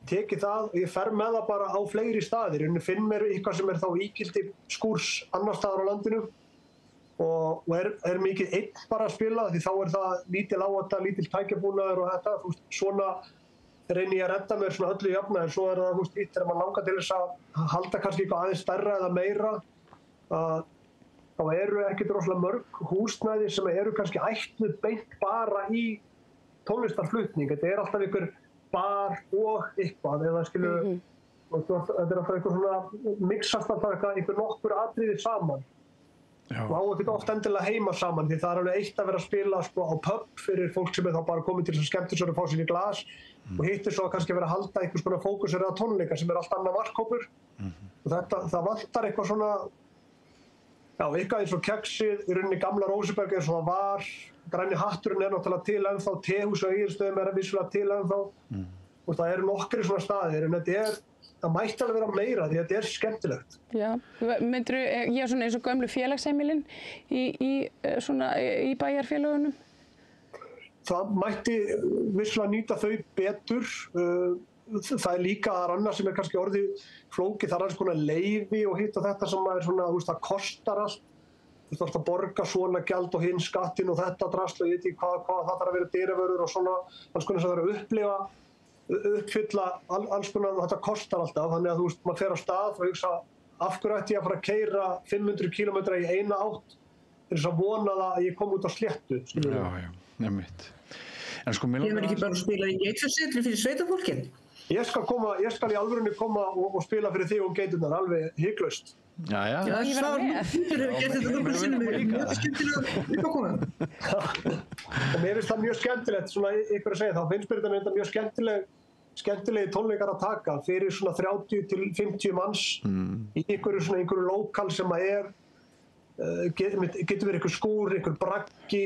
tekið það og ég fer með það bara á fleiri staðir. Ég finn mér eitthvað sem er þá ígildi skúrs annar staðar á landinu og er mikið einn bara að spila því þá er það lítil áhætta, lítil tækjabúnaður og þetta, svona reyni ég að redda mér svona öllu jafna en svo er það, þegar maður langar til þess að halda kannski eitthvað aðeins stærra eða meira þá eru ekkert rosalega mörg húsnæði sem eru kannski ætluð beint bara í tónlistarflutning, þetta er alltaf einhver bar og eitthvað eða þetta er alltaf einhver svona mixast alltaf einhver nokkur atriði saman. Og á ekkert oft endilega heima saman því það er alveg eitt að vera að spila á pub fyrir fólk sem er þá bara komið til þess að skemmta sér og fá sér í glas og hittir svo að kannski vera að halda einhvers konar fókusur eða tónleika sem er allt annað markhópur og það vantar eitthvað svona eitthvað eins og keksið í rauninni gamla Róseberg eins og það var Græni hatturinn er náttúrulega til ennþá Tehús og Egilsstöðum er vissulega til ennþá og það eru nokkrir svona staðir en það mætti alveg vera meira því að þetta er skemmtilegt. Já, myndirðu svona eins og gömlu félagsheimilin í bæjarfélögunum? Það mætti vissulega nýta þau betur. það líka annað sem kannski orðið flókið, það alls konar leyfi og hitt og þetta sem er svona, það kostar allt. Þú þarfst að borga svona gjald og hinn skattinn og þetta drasl og ég veit ekki hvað það þarf að vera dyravörur og svona alls konar sem það er að uppfylla alls konar, þetta kostar alltaf, þannig að maður fer á stað og hugsa af hverju ætti ég að fara að keyra 500 km í eina átt til þess að vona það að ég kom út á sléttu. Já, nefnitt. En sko, ég verð ekki bara að spila í Geitfjörðssetri fyrir sveitafólkið. Ég skal í alvörunni koma og spila fyrir þig og Geiturnar alveg hiklaust. Já. Ég verð með. Þú hefur gert þetta nokkur sinnum mjög skemmtilega uppákomum. Og mér finnst það mjög skemmtilegt, svona ykkur að segja, þá finnst mér þetta mjög skemmtilegi tónleikar að taka fyrir svona 30 til 50 manns í einhverju lokal sem að getur verið einhver skúr, einhver braggi,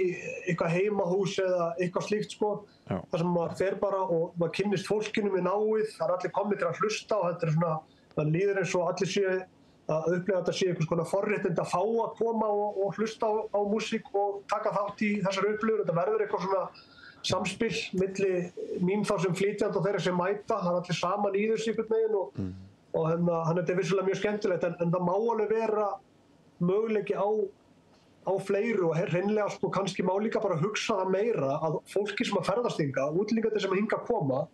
eitthvað heimahús eða eitthvað slíkt sko. Það sem maður fer bara og maður kynnist fólkinu með náið, það er allir komið til að hlusta og þetta er svona, það líður eins og allir sé að upplifa þetta sé einhvers konar forréttindi að fá að koma og hlusta á músík og taka þátt í þessar upplifur. Þetta verður eitthvað svona samspil milli mín þá sem flytjandi og þeirra sem mæta, það er allir saman í þessu einhvern veginn og hann þetta er vissulega mjög skemmtilegt en það má alveg vera möguleiki á fleiru og hreinlega sko kannski má líka bara hugsa það meira að fólki sem að ferðast hingað, útlendingarnir sem hingað koma,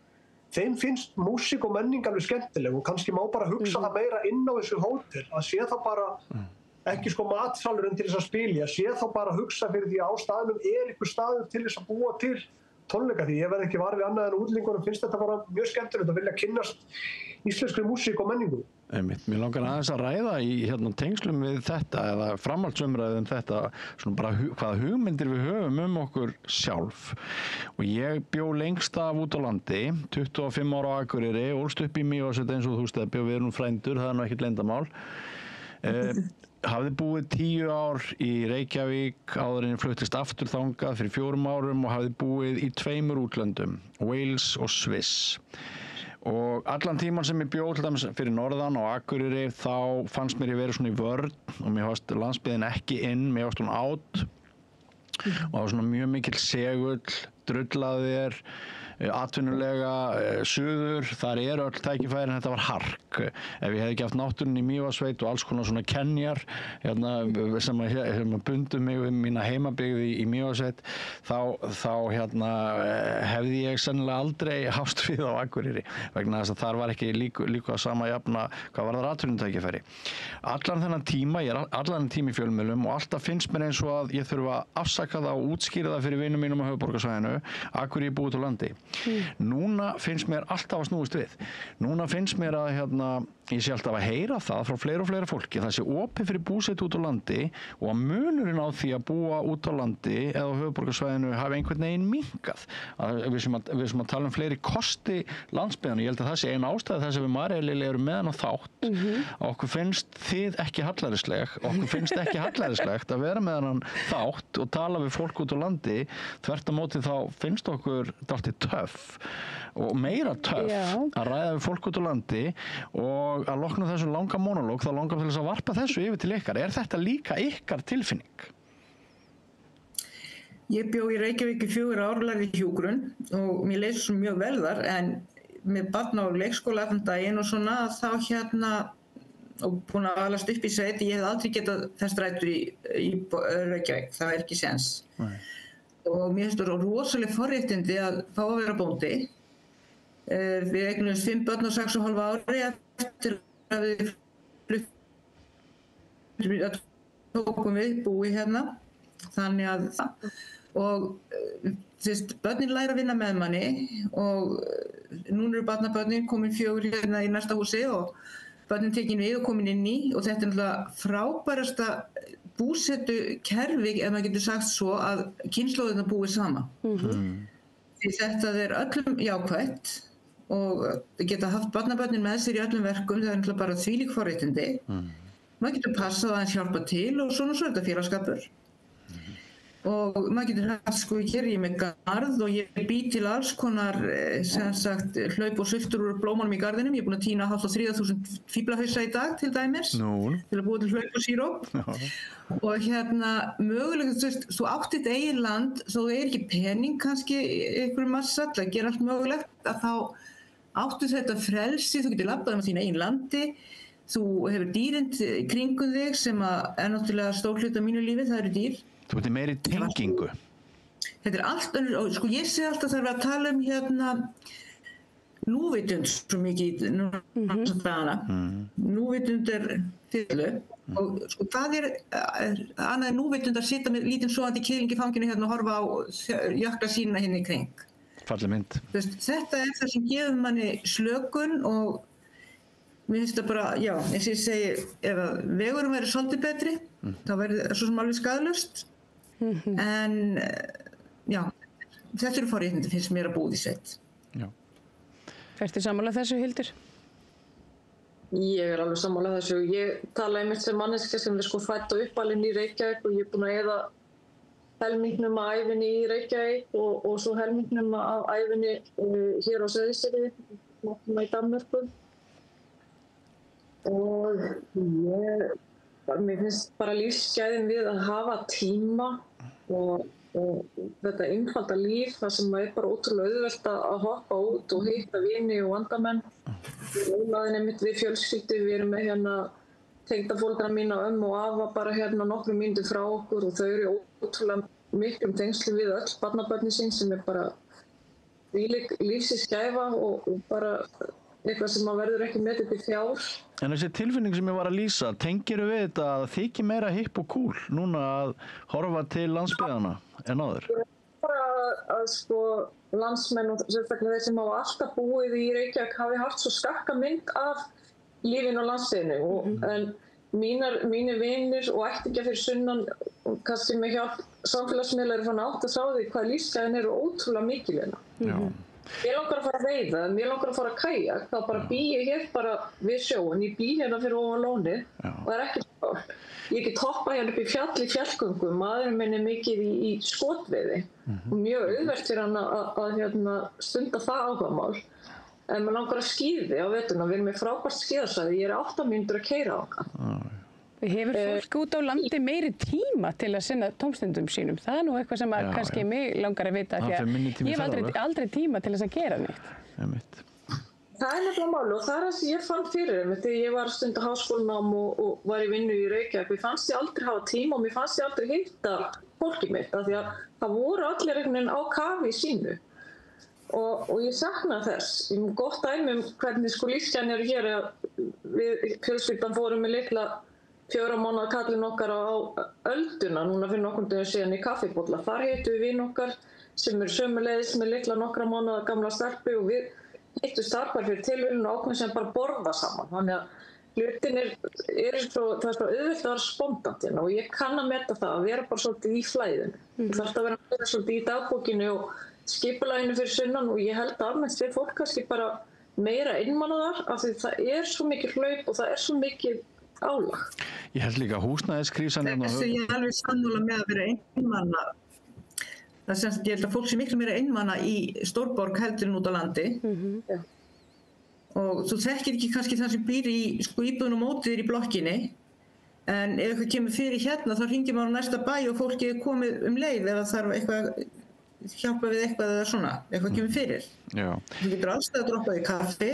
þeim finnst músík og menning alveg skemmtileg og kannski má bara hugsa það meira inn á þessu hótel, að sé það bara ekki sko matsalurinn til þess að spilja, sé þá bara hugsa fyrir því að á staðnum einhver staður til þess að búa til tónleika því ég verð ekki var við annað en útlendingunum finnst þetta bara mjög skemmtilegt að vilja kynnast íslenskri músík og menningu. Mér langar aðeins að ræða í tengslum við þetta eða framhaldsumræðum þetta svona bara hvaða hugmyndir við höfum okkur sjálf og ég bjó lengst af út á landi 25 ára á Akureyri, ólst upp í Mývatnssveit eins og þú stefni og við erum frændur, það er nú ekkert leyndarmál. Hafði búið 10 ár í Reykjavík áður en ég fluttist aftur þangað fyrir 4 árum og hafði búið í 2 útlöndum, Wales og Sviss. Og allan tíman sem ég bjó til dæmis fyrir norðan og Akureyri þá fannst mér ég verið svona í vörn og mér fannst landsbyggðin ekki inn, mér fannst hún át og það var svona mjög mikill segull, drullaðir, atvinnulega suður, þar eru öll tækifæri en þetta var hark. Ef ég hefði ekki haft náttúrunni í Mývatnssveit og alls konar svona kenjar sem bundu mig við mína heimabyggði í Mývatnssveit þá hefði ég sennilega aldrei hafst við á Akureyri vegna þess að þar var ekki líka sama jafna hvað var það atvinnutækifæri. Allan þennan tíma, ég er allan tíma í fjölmiðlum og alltaf finnst mér eins og að ég þurfa að afsaka það og útskýra það fyrir vinum mínum á höfuðborgarsvæðinu Akureyri búið til landi. Núna finnst mér alltaf að snúist við. Núna finnst mér að ég sé alltaf að heyra það frá fleira og fleira fólki það sé opið fyrir búsetu út á landi og að munurinn á því að búa út á landi eða á höfuðborgarsvæðinu hafi einhvern veginn minnkað. Við sem að tala um fleiri kosti landsbyggðanna, ég held að það sé ein ástæða þess að við Marja erum með hana þátt að okkur finnst þið ekki hallærisleg, okkur finnst ekki hallærislegt að vera með hana þátt og tala við fólk út á landi, þvert á móti þá finnst okkur dálítið töff og meira töff að ræða við fólk út á landi og að lokna þessum langa monológ þá langar til þess að varpa þessu yfir til ykkar. Er þetta líka ykkar tilfinning? Ég bjó í Reykjavík í 4 ár, lærði hjúkrun og mér leið svo mjög vel þar en með barn á leikskóla allan daginn og svona þá og búin að alast upp í sveit, ég hef aldrei getað þess rættur í Reykjavík, það er ekki séns. Og mér finnst það rosaleg forréttindi að fá að vera bóndi. Við eignumst 5 börn á 6,5 ári eftir að við tókum við búi hérna. Þannig að börnin læra að vinna með manni og núna eru barnabörnin komin 4 hérna í næsta húsi og börnin tekin við og komin inn í og þetta er náttúrulega frábærasta búsetu kerfi, ef maður getur sagt svo, að kynslóðirnar búi saman. Því þetta er öllum jákvætt og geta haft barnabörnin með sér í öllum verkum, það er náttúrulega bara þvílík forréttindi. Maður getur passað að hjálpa til og svona svo er þetta félagsskapur. Og maður getur haft, hér er ég með garð og ég bý til alls konar hlaup og sultur úr blómunum í garðinum. Ég er búin að tína 3.000 fíblahausa í dag til dæmis til að búa til hlaup og síróp. Og mögulega, þú átt þitt eigin land, þó það er ekki pening kannski einhverjum massa til að gera allt mögulegt, að þá áttu þetta frelsi, þú getur labbað á þínu eigin landi, þú hefur dýrin kringum þig sem er náttúrulega stór hluti af mínu lífi, það eru dýr. Þú ert meiri tengingu. Þetta allt önnur, og sko ég sé alltaf þarf að tala núvitund svo mikið núvitund fyllu og sko það annað en núvitund að sitja með lítinn sofandi kýling í fanginu og horfa á jökla sína í kring. Falleg mynd. Þetta það sem gefur manni slökun og mér finnst það bara, já, eins og ég segi, ef að vegurum verður svolítið betri, þá verður það svo sem alveg skaðlaust. En já, þetta eru forréttindi finnst mér að búa í sveit. Já. Ertu sammála þessu, Hildur? Ég alveg sammála þessu. Ég tala einmitt sem manneskja sem er fædd og uppalin í Reykjavík og ég búin að eyða helmingnum af ævinni í Reykjavík og svo helmingnum af ævinni hér á Seyðisfirði, í Danmörku. Og mér finnst bara lífsgæðin við að hafa tíma og þetta einfalda líf þar sem það bara ótrúlega auðvelt að hoppa út og hitta vini og vandamenn. Við einmitt við fjölskyldu, við erum með tengdaforeldra mína og afa bara nokkrum mínútum frá okkur og þau eru ótrúlega miklum tengslum við öll barnabörnin sín sem er bara lífsins gæfa og bara eitthvað sem maður verður ekki metið til fjár. En þessi tilfinning sem ég var að lýsa, tengirðu við þetta að þykir meira hipp og cool núna að horfa til landsbyggðanna en áður? Bara að landsmenn og sérstaklega þeir sem hafa alltaf búið í Reykjavík hafi haft svo skakka mynd af lífinu á landsbyggðinni en mínir vinir og ættingjar fyrir sunnan og kannski með hjálp samfélagsmiðla eru fann átt að sá því hvað lífsgæðin eru ótrúlega mikil hérna. Mér langar að fara að veiða, mér langar að fara að kajak, þá bara bý ég hér bara við sjóinn, ég bý hérna fyrir ofan lónið og það er ekki svo. Ég get hoppað hérna upp í fjall í fjallgöngum, maðurinn minn er mikið í skotveiði og mjög auðvelt fyrir hann að stunda það áhugamál. En maður langar að skíði á veturna, við erum með frábært skíðasvæði, ég er 8 mínútur að keyra á það. Hefur fólk út á landi meiri tíma til að sinna tómstundum sínum? Það er nú eitthvað sem kannski mig langar að vita því að ég hef aldrei tíma til þess að gera neitt. Það er nefnilega máli og það er það sem ég fann fyrir þegar ég var að stunda háskólanám og var í vinnu í Reykjavík. Mér fannst ég aldrei hafa tíma og mér fannst ég aldrei hitta fólkið mitt af því að það voru allir einhvern veginn á kafi í sínu. Og ég sakna þess. Ég hef gott dæmi hvernig lífsgæðin eru hér að við fjölskyldan fórum með litla 4 mánaða kallinn okkar á ölduna núna fyrir nokkrum dögum síðan í kaffibolla. Þar hittum við vin okkar sem eru sömuleiðis með litla nokkra mánaða gamla stelpu og við hittumst þar bara fyrir tilviljun og ákveðum sem bara borða saman. Þannig að hlutin það er svo auðvelt að vera spontant hérna og ég kann að meta það að vera bara svolítið í flæðinu. Þú þarft að vera svolítið í dagbókinu og skipulaginu fyrir sunnan og ég held að almennt við fólk kannski bara meira einmannaðar af því það er svo mikið hlaup og það er svo mikið álag. Ég held líka húsnæðiskrísan Þessu ég er alveg sammála með að vera einmanna. Það sem ég held að fólk sé miklu meira einmanna í stórborg heldur en út á landi. Og þú þekkir ekki kannski það sem býr í íbúðun og mótið í blokkinni. En ef eitthvað kemur fyrir hérna þá hringir maður á næsta bæ og fólki er komið leið ef það þarf eitthvað hjálpa við eitthvað eða svona, eitthvað kemur fyrir. Já. Þú getur alltaf að droppa í kaffi.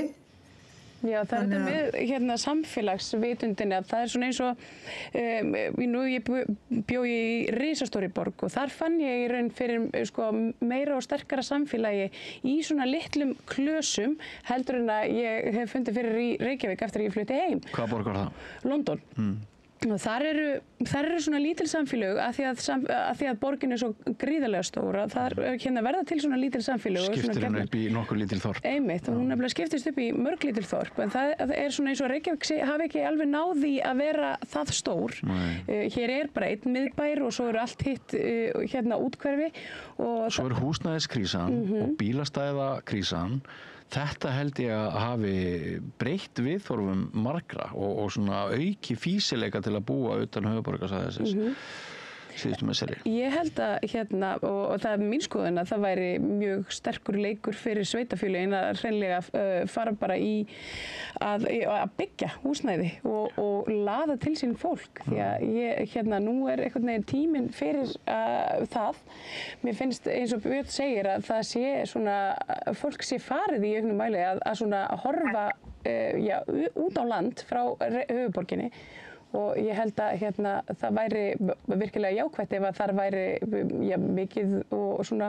Já, það er með samfélagsvitundinni að það er svona eins og ég bjó í risastóri borg og þar fann ég í raun fyrir meira og sterkara samfélagi í svona litlum klösum heldur en að ég hef fundið fyrir í Reykjavík eftir að ég flutti heim. Hvaða borg var það? London. Og þar eru svona lítil samfélög af því að borgin er svo gríðarlega stór að það verða til svona lítil samfélög. Skiptir hún upp í nokkur lítil þorp? Einmitt, og hún nefnilega skiptist upp í mörg lítil þorp en það er svona eins og Reykjavík hafi ekki alveg náði að vera það stór. Hér er bara einn miðbær og svo eru allt hitt úthverfi. Svo er húsnæðiskrísan og bílastæðakrísan. Þetta held ég að hafi breytt viðhorfum margra og svona auki fýsileika til að búa utan höfuðborgarsvæðisins. síðustu misseri? Ég held að og það er mín skoðun að það væri mjög sterkur leikur fyrir sveitafélögin að hreinlega fara bara í að byggja húsnæði og laða til sín fólk. Því að nú einhvern veginn tíminn fyrir það. Mér finnst eins og Björn segir að það sé svona, fólk sé farið í auknum mæli að svona horfa út á land frá höfuðborginni. Og ég held að það væri virkilega jákvætt ef að þar væri mikið og svona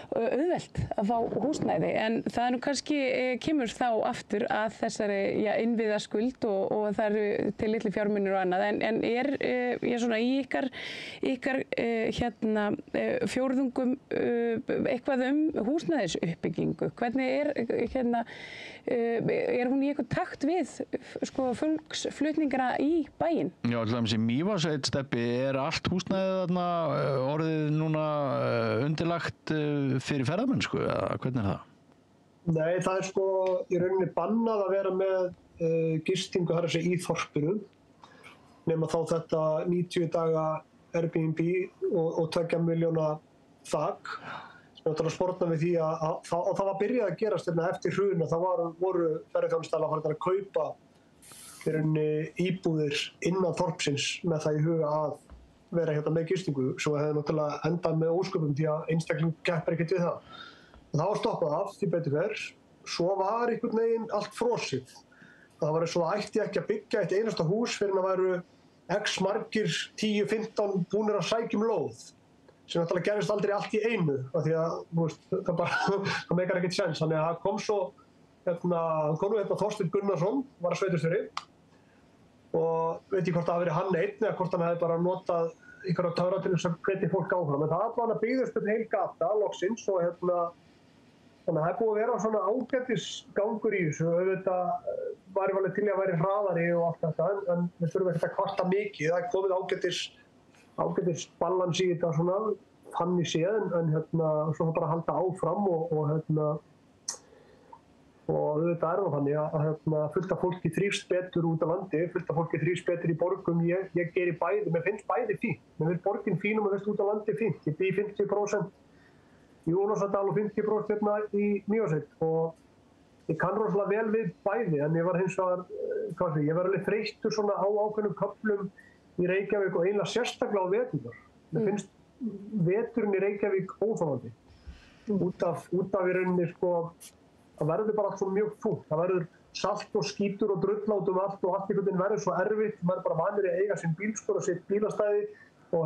auðvelt að fá húsnæði. En það nú kannski kemur þá aftur að þessari innviðaskuld og það eru til litli fjármunir og annað. En svona í ykkar fjórðungum eitthvað húsnæðisuppbyggingu? Hvernig er hún í eitthvað takt við fólksflutningana í bæinn? Já, alltaf sem Mývatnssveit, Stebbi, allt húsnæðið þarna orðið núna undirlagt fyrir ferðamennsku, eða hvernig það? Nei, það í rauninni bannað að vera með gistingu í þorpinu, nema þá þetta 90 daga Airbnb og 2 milljóna þak. Það var sportnað við því að það var byrjað að gerast eftir hrun og það voru ferðaþjónustaðir farin að kaupa íbúðir innan þorpsins með það í huga að vera með gistingu, svo hefði náttúrulega endað með ósköpum því að einstakling keppir ekkert við það. Það var stoppað af því betur fer, svo var einhvern veginn allt frosið. Það var svo að ætti ekki að byggja eitt einasta hús fyrir að væru x margir 10-15 búnir að sækja lóð, sem náttúrulega gerist aldrei allt í einu, af því að það meikar ekkert sens. Þannig að það kom svo, Þorsteinn Gunnarsson var að sveitarstjóri og veit ég hvort það hafi verið hann einn eða hvort hann hefði bara notað einhverja töfra til þess að hvetja fólk áfram. En það allan að byggðust heil gata loksins og þannig að það búið að vera svona ágætis gangur í þessu. Auðvitað var ég til að væri hraðari og allt þetta, en við þurfum ekkert að kvarta mikið. Það komið ágætis balans í þetta svona, þannig séð, en svo bara halda áfram og auðvitað það þannig að fullt af fólki þrífst betur út á landi, fullt af fólki þrífst betur í borgum. Ég geri bæði, mér finnst bæði fínt. Mér finnst borgin fín og mér finnst út á landi fínt. Ég bý 50% í Ólafsdal og 50% í Mývatnssveit og ég kann rosalega vel við bæði, en ég var hins vegar, ég var alveg þreyttur svona á ákveðnum köflum í Reykjavík og eiginlega sérstaklega á veturnar. Mér finnst veturinn í Reykjavík óþolandi. Út af í rauninni það verður bara allt svo mjög þungt. Það verður salt og skítur og drull allt og allt einhvern veginn verður svo erfitt. Maður er bara vanur í að eiga sinn bílskúr og sitt bílastæði og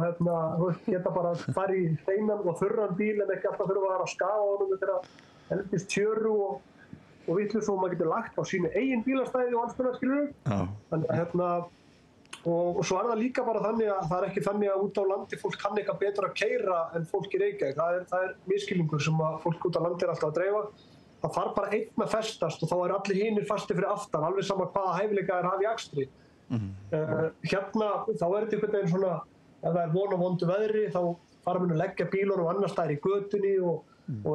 geta bara farið í steinan og þurran bíl en ekki alltaf þurfa að vera að skafa honum þegar eldist tjöru og vitlaus og maður getur lagt á sínu eigin bílastæði og alls konar, skilurðu. Og svo það líka bara þannig að það ekki þannig að út á landi fólk kann eitthvað betur að keyra en fólk í Reykjavík. Það misskilningur sem að fólk út á landi alltaf að dreifa. Það þarf bara einn að festast og þá allir hinir fastir fyrir aftan, alveg sama hvaða hæfileika hafa í akstri. Þá þetta einhvern veginn svona, ef það von og vondu veðri, þá fara menn að leggja bílunum annars staðar í götunni og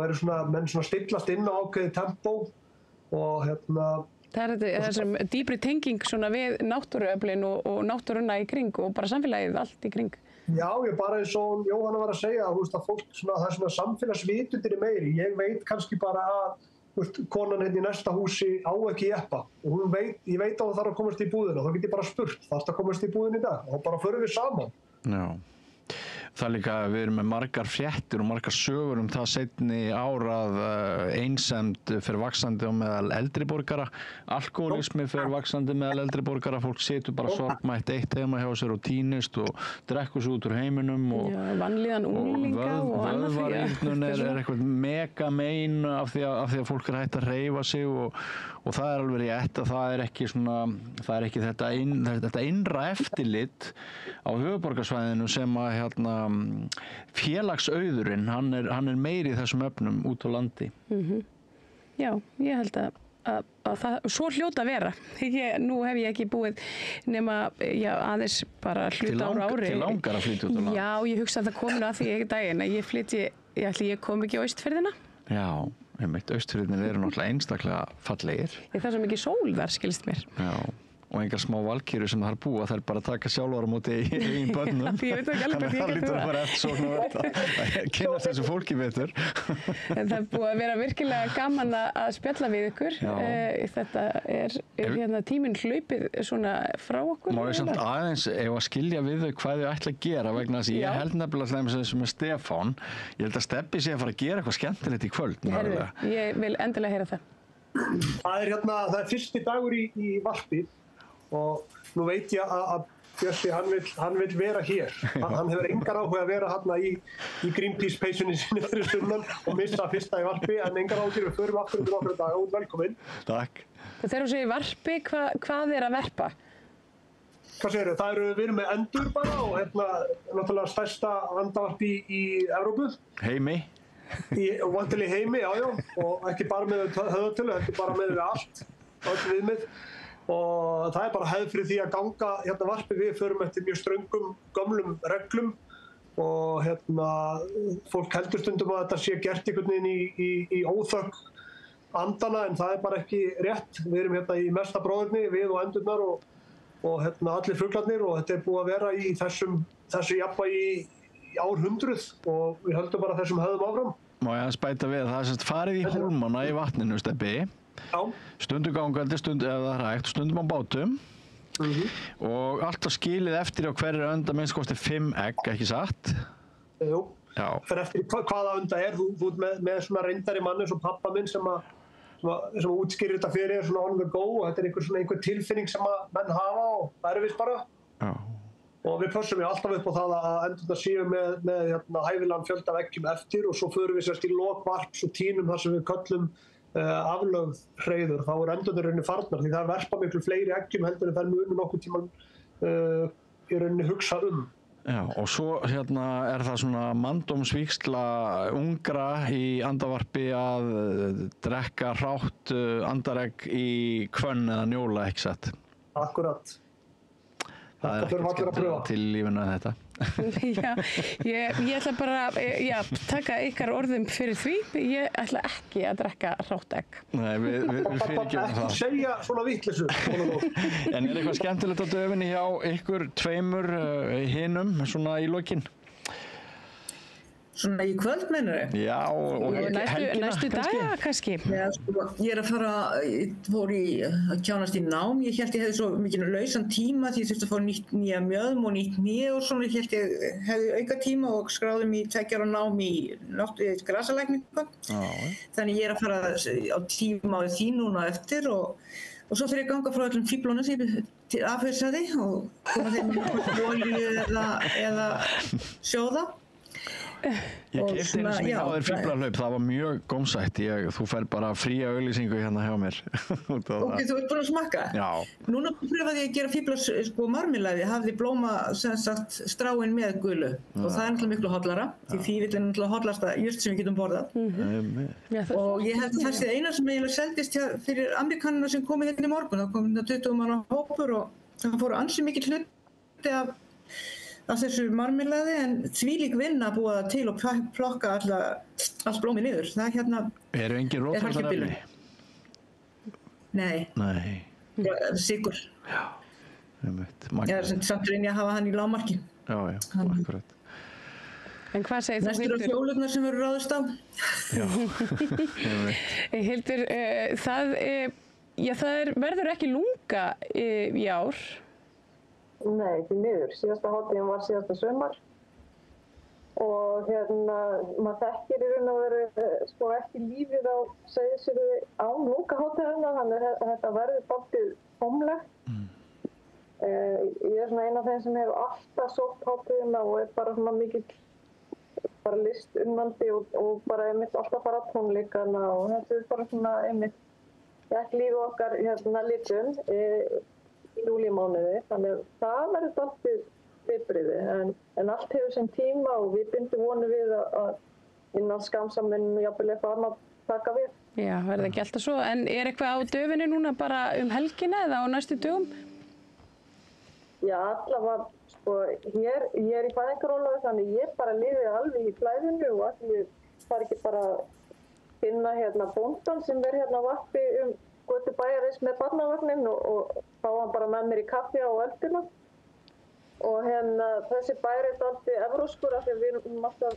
eru svona, menn svona stillast inn á ákveðið tempó og Það þessum dýpri tenging svona við náttúruöflin og náttúruna í kring og bara samfélagið allt í kring. Já, ég bara eins og Jóhanna var að segja, að fólk það er svona samfélagsvitundin meiri. Ég veit kannski bara að konan í næsta húsi á ekki jeppa og ég veit að það þarf að komast í búðina og þá get ég bara spurt, þarftu að komast í búðina í dag og bara förum við saman. Já. Það líka, við erum með margar fréttir og margar sögur það seinni ár að einsemd fer vaxandi á meðal eldri borgara, alkohólismi fer vaxandi meðal eldri borgara, fólk situr bara sorgmætt eitt heima hjá sér og týnist og drekkur sig út úr heiminum og vanlíðan unglinga og annað því. Vöðvarýrnun er eitthvað mega mein af því að fólk er hægt að hreyfa sig og það er alveg rétt að það er ekki þetta innra eftirlit á höfuðborgarsvæðinu sem að félagsauðurinn, hann er meiri í þessum efnum út á landi. Já, ég held að það svo hljóta að vera. Nú hef ég ekki búið nema aðeins bara hluta ári. Til langar að flytja út á land. Já, ég hugsa að það kominu að því ekki daginn að ég kom ekki á Austfirðina. Já, Austfirðinir eru náttúrulega einstaklega fallegir. Það er svo mikið sól þar, skilst mér. Já. og engar smá valkyrjur sem þar búa, þær bara taka sjálfar á móti í börnum. Ég veit ekki alveg hvað því það lítur að vera eftirsóknarvert að kynnast þessu fólki betur. En það er búið að vera virkilega gaman að spjalla við ykkur. Þetta hérna tíminn hlaupið svona frá okkur. Má ég samt aðeins ef að skilja við þau hvað þau ætla að gera vegna þess að ég held nefnilega þessu með Stefán, ég held að Stebbi sé að fara að gera eitthvað skemmtilegt í kvöld. Herðu, ég vil endilega heyra það. Það er fyrsti dagur í varpi og nú veit ég að Bjössi, hann vill vera hér. Hann hefur engar áhuga að vera hérna í Greenpeace peysunni sinni fyrir sunnan og missa fyrsta í varpi, en engar áhuga við förum aftur um nokkra daga. Velkomin. Takk. Þegar þú segir varpi, hvað er að verpa? Hvað segir þau? Við erum með endur bara og náttúrulega stærsta andavarpi í Evrópu. Heimi. Vantilega heimi, já, og ekki bara með höfðatölu, heldur bara með allt, öll viðmið. Og það er bara hefð fyrir því að ganga hérna varpi. Við förum eftir mjög ströngum, gömlum reglum og fólk heldur stundum að þetta sé gert einhvern veginn í óþökk andana, en það er bara ekki rétt. Við erum hérna í mesta bróðurni, við og endurnar og allir fuglarnir, og þetta er búið að vera í þessu jafnvægi í árhundruð og við höldum bara þessum hefðum áfram. Má ég að spæta við, það er semst farið í hólmana í vatninu, Stebbi. Já. Stundum gangandi, stundum ef það er hægt, stundum á bátum og alltaf skilið eftir á hverju önd að minnst kosti 5 egg, ekki satt? Jú, fyrir eftir hvaða önda er. Þú með svona reyndari mann eins og pappa minn sem útskýrir þetta fyrir svona on the go, og þetta er einhver tilfinning sem að menn hafa og það er vist bara. Já. Og við pössum alltaf upp á það að endurna séu með hæfilegan fjölda af eggjum eftir, og svo förum við sérst í lok varps og tínum þar sem við köllum aflögð hreiður. Þá er endurna rauninni farnar, því það verpa miklu fleiri eggjum heldur en þær munu nokkuð tíman í rauninni hugsa Já, og svo er það svona manndómsvígsla ungra í andavarpi að drekka hrátt andaregg í hvönn eða njóla, ekki satt? Akkurat. Það er ekki skemmtilega til lífinu en þetta. Já, ég ætla bara að taka ykkar orðum fyrir því. Ég ætla ekki að drekka hrátt egg. Nei, við fyrirgefum það. Ekki segja svona vitleysu. En er eitthvað skemmtilegt á döfinni hjá ykkur tveimur hinum svona í lokin? Svona í kvöld, meinarðu? Já, og helgina næstu daga kannski. Já, sko, ég fór að kjánast í nám. Ég hélt ég hefði svo mikið lausan tíma því ég þurfti að fá nýja mjöðm og nýtt hné og svona. Ég hélt ég hefði auka tíma og skráði mig 2 ára nám í grasalækningu. Þannig ég að fara á tíma á því núna eftir og svo fyrir ég ganga frá öllum fíblónum sem ég til afhauðsaði og koma þeim olíu eða sjóða. Ég keypti einu sem ég á þér fíblarhlaup, það var mjög gómsætt. Þú fær bara fría auglýsingu hérna hjá mér. Ok, þú ert búin að smakka? Já. Núna pröfaði ég að gera fíblar marmelaði, hafði blóma stráin með gulu og það er náttúrulega miklu hollara, því fífill er náttúrulega hollasta jurt sem við getum borðað. Og ég held að það sé eina sem eiginlega seldist fyrir Amerikanina sem komið hérna í morgun. Það kom 20 manna hópur og það fóru ansi mikið hluti af þessu marmelaði, en þvílík vinna að búa það til og plokka allt blómið niður. Það Eru engin rótfrjótarefni? Nei. Sykur. Já, einmitt. Ég er samt reyni að hafa hann í lágmarki. Já, akkurat. En hvað segir þú, Hildur? Næstur á fjólurnar sem verður ráðist á. Já. Hildur, það verður ekki lunga í ár. Nei, því miður. Síðasta hátíðin var síðasta sumar og maður þekkir í raun og veru ekki lífið á Seyðisfirði án lungahátíðina, þannig að þetta verður dálítið tómlegt. Ég er svona ein af þeim sem hefur alltaf sótt hátíðina og er bara svona mikill listunnandi og bara einmitt alltaf fara á tónleikana og þetta er bara svona einmitt ekki lífið okkar litum í júlímánuði, þannig að það verður dálítið viðbrigði, en allt hefur sinn tíma og við bindum vonir við að innan skamsaminn jafnvel eitthvað annað taka við. Já, verður ekki alltaf svo, en er eitthvað á döfinni núna bara helgina eða á næstu dögum? Já, allavega, ég er í fæðingarólafi, þannig ég bara lifi alveg í klæðinu og allir fara ekki bara að finna bóndan sem verður varpi götu bæjarins með barnavagnin og þá var hann bara með mér í kaffi á öldina. Og þessi bær dálítið evrópskur af því að við erum alltaf,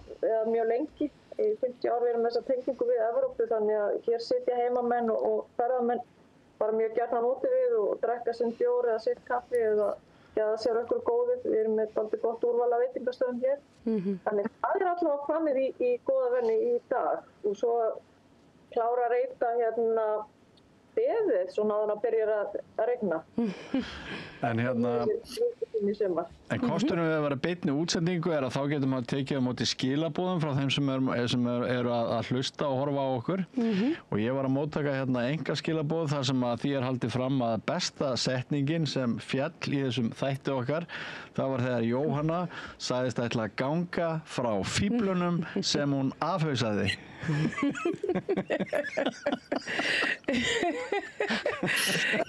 mjög lengi, í 50 ár við erum þessa tengingu við Evrópu, þannig að hér sitja heimamenn og ferðamenn bara mjög gjarnan úti við og drekka sinn bjór eða sitt kaffi eða geða sér einhverju góðu. Við erum með dálítið gott úrval af veitingastöðum hér. Þannig það allavega framið í góða venni í dag og svo klára að reyta beðið svona að það byrjar að regna. En kosturinn við að vera beinni útsendingu er að þá getum við tekið á móti skilaboðum frá þeim sem eru að hlusta og horfa á okkur. Og ég var að móttaka enga skilaboð þar sem að því haldið fram að besta setningin sem fjall í þessum þætti okkar, það var þegar Jóhanna sagðist ætla að ganga frá fíflunum sem hún afhausaði.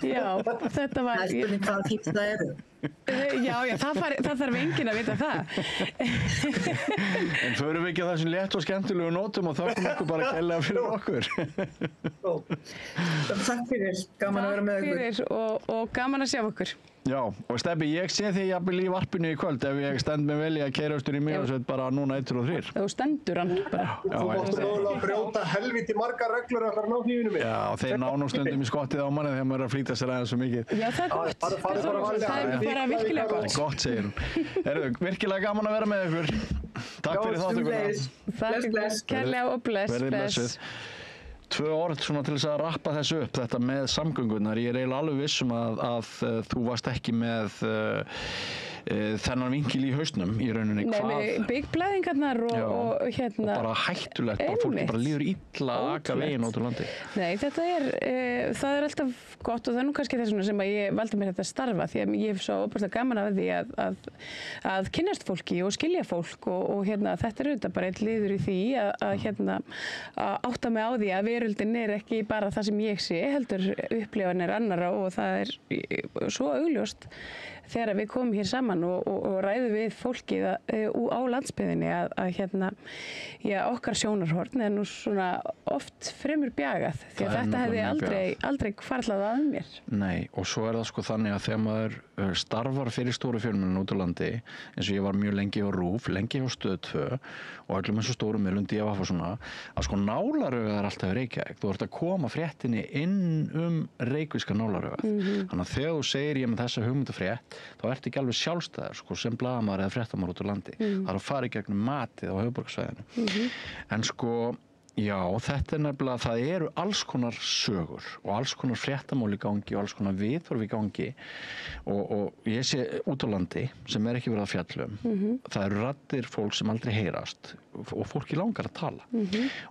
Já, þetta var... Það spurning hvaða fífl það eru. Já, það þarf enginn að vita það. En förum við ekki að þessum létt og skemmtilegu nótum og þökkum okkur bara kærlega fyrir okkur. Takk fyrir, gaman að vera með ykkur. Takk fyrir og gaman að sjá okkur. Já, og Stebbi, ég sé þig jafnvel í varpinu í kvöld ef ég stend mig vel í að keyra austur í Mývatnssveit bara núna 1 og 3. Þú stendur hann bara. Þú mátt mögulega brjóta helviti margar reglur að ná hífinu mig. Já, og þeir ná nú stundum í skottið á manni þegar maður er að flýta sér aðeins svo mikið. Já, það er gott. Það er bara virkilega gott. Gott, segir hún. Heyrðu, virkilega gaman að vera með ykkur. Takk fyrir þátttökuna. Bless, kærlega og bless. Verið blessuð. 2 orð svona til þess að rappa þessu upp, þetta með samgöngunar. Ég er eiginlega alveg viss að þú varst ekki með þennan vinkil í hausnum í rauninni. Nei, byggblæðingarnar og og bara hættulegt, bara fólk bara líður illa að aka veginn út úr landi. Nei, þetta það er alltaf gott og það er nú kannski þess vegna sem að ég valdi mér þetta starfa því að ég hef svo óbærslega gaman af því að kynnast fólki og skilja fólk og þetta er auðvitað bara eitt liður í því að átta mig á því að veröldin er ekki bara það sem ég sé, heldur upplifanir annarra og það er svo augljóst þegar við komum hér saman og ræðum við fólkið á landsbyggðinni að okkar sjónarhorn er nú svona oft fremur bjagað því að þetta hefði aldrei hvarflað að mér. Nei, og svo er það sko þannig að þegar maður starfar fyrir stóru fjölmiðlum út á landi, eins og ég var mjög lengi á RÚV, lengi á Stöð 2 og öllum eins og stórum miðlum DFF og svona, að sko nálarauga er alltaf Reykjavík. Þú ert að koma fréttinni inn reykvíska nálarauga. Þannig að þegar þú segir ég með þessa hugmyndafrétt, þá ertu ekki alveg sjálfstæður sko, sem blaðamaður eða fréttamaður út á landi. Það er að fara í gegnum matið á höfuðborgarsvæðinu. En sko, já, þetta er nefnilega, það eru alls konar sögur og alls konar fréttamál í gangi og alls konar viðhorf í gangi og ég sé út á landi sem er ekki verið að fjallum. Það eru raddir fólk sem aldrei heyrast og fólki langar að tala.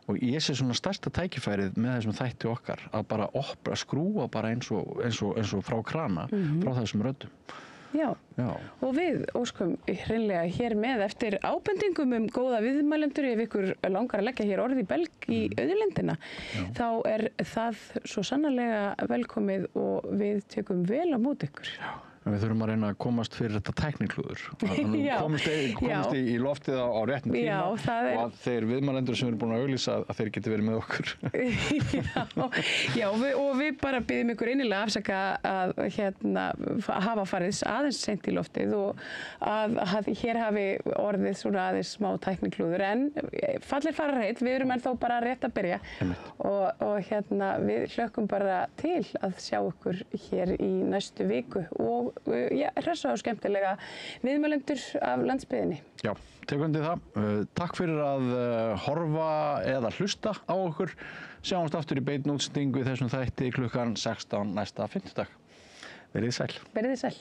Og ég sé svona stærsta tækifærið með þessum þætti okkar að bara skrúa bara eins og frá krana frá þessum röddum. Já, og við óskum hreinlega hér með eftir ábendingum góða viðmælendur ef ykkur langar að leggja hér orð í belg í auðlindina. Þá er það svo sannarlega velkomið og við tökum vel á móti ykkur. Já. En við þurfum að reyna að komast fyrir þetta tækniklúður. Komast í loftið á réttum tíma og að þeir viðmælendur sem eru búin að auglýsa að þeir geti verið með okkur. Já, og við bara biðjum ykkur innilega afsaka að hafa farið aðeins seint í loftið og að hér hafi orðið svona aðeins smá tækniklúður. En fallir fara reitt, við erum ennþá bara rétt að byrja og við hlökkum bara til að sjá ykkur hér í næstu viku og hressa og skemmtilega viðmælendur af landsbyggðinni. Já, tekum undir það. Takk fyrir að horfa eða hlusta á okkur. Sjáumst aftur í beinni útsendingu í þessum þætti klukkan 16 næsta fimmtudag. Verið sæl. Verið sæl.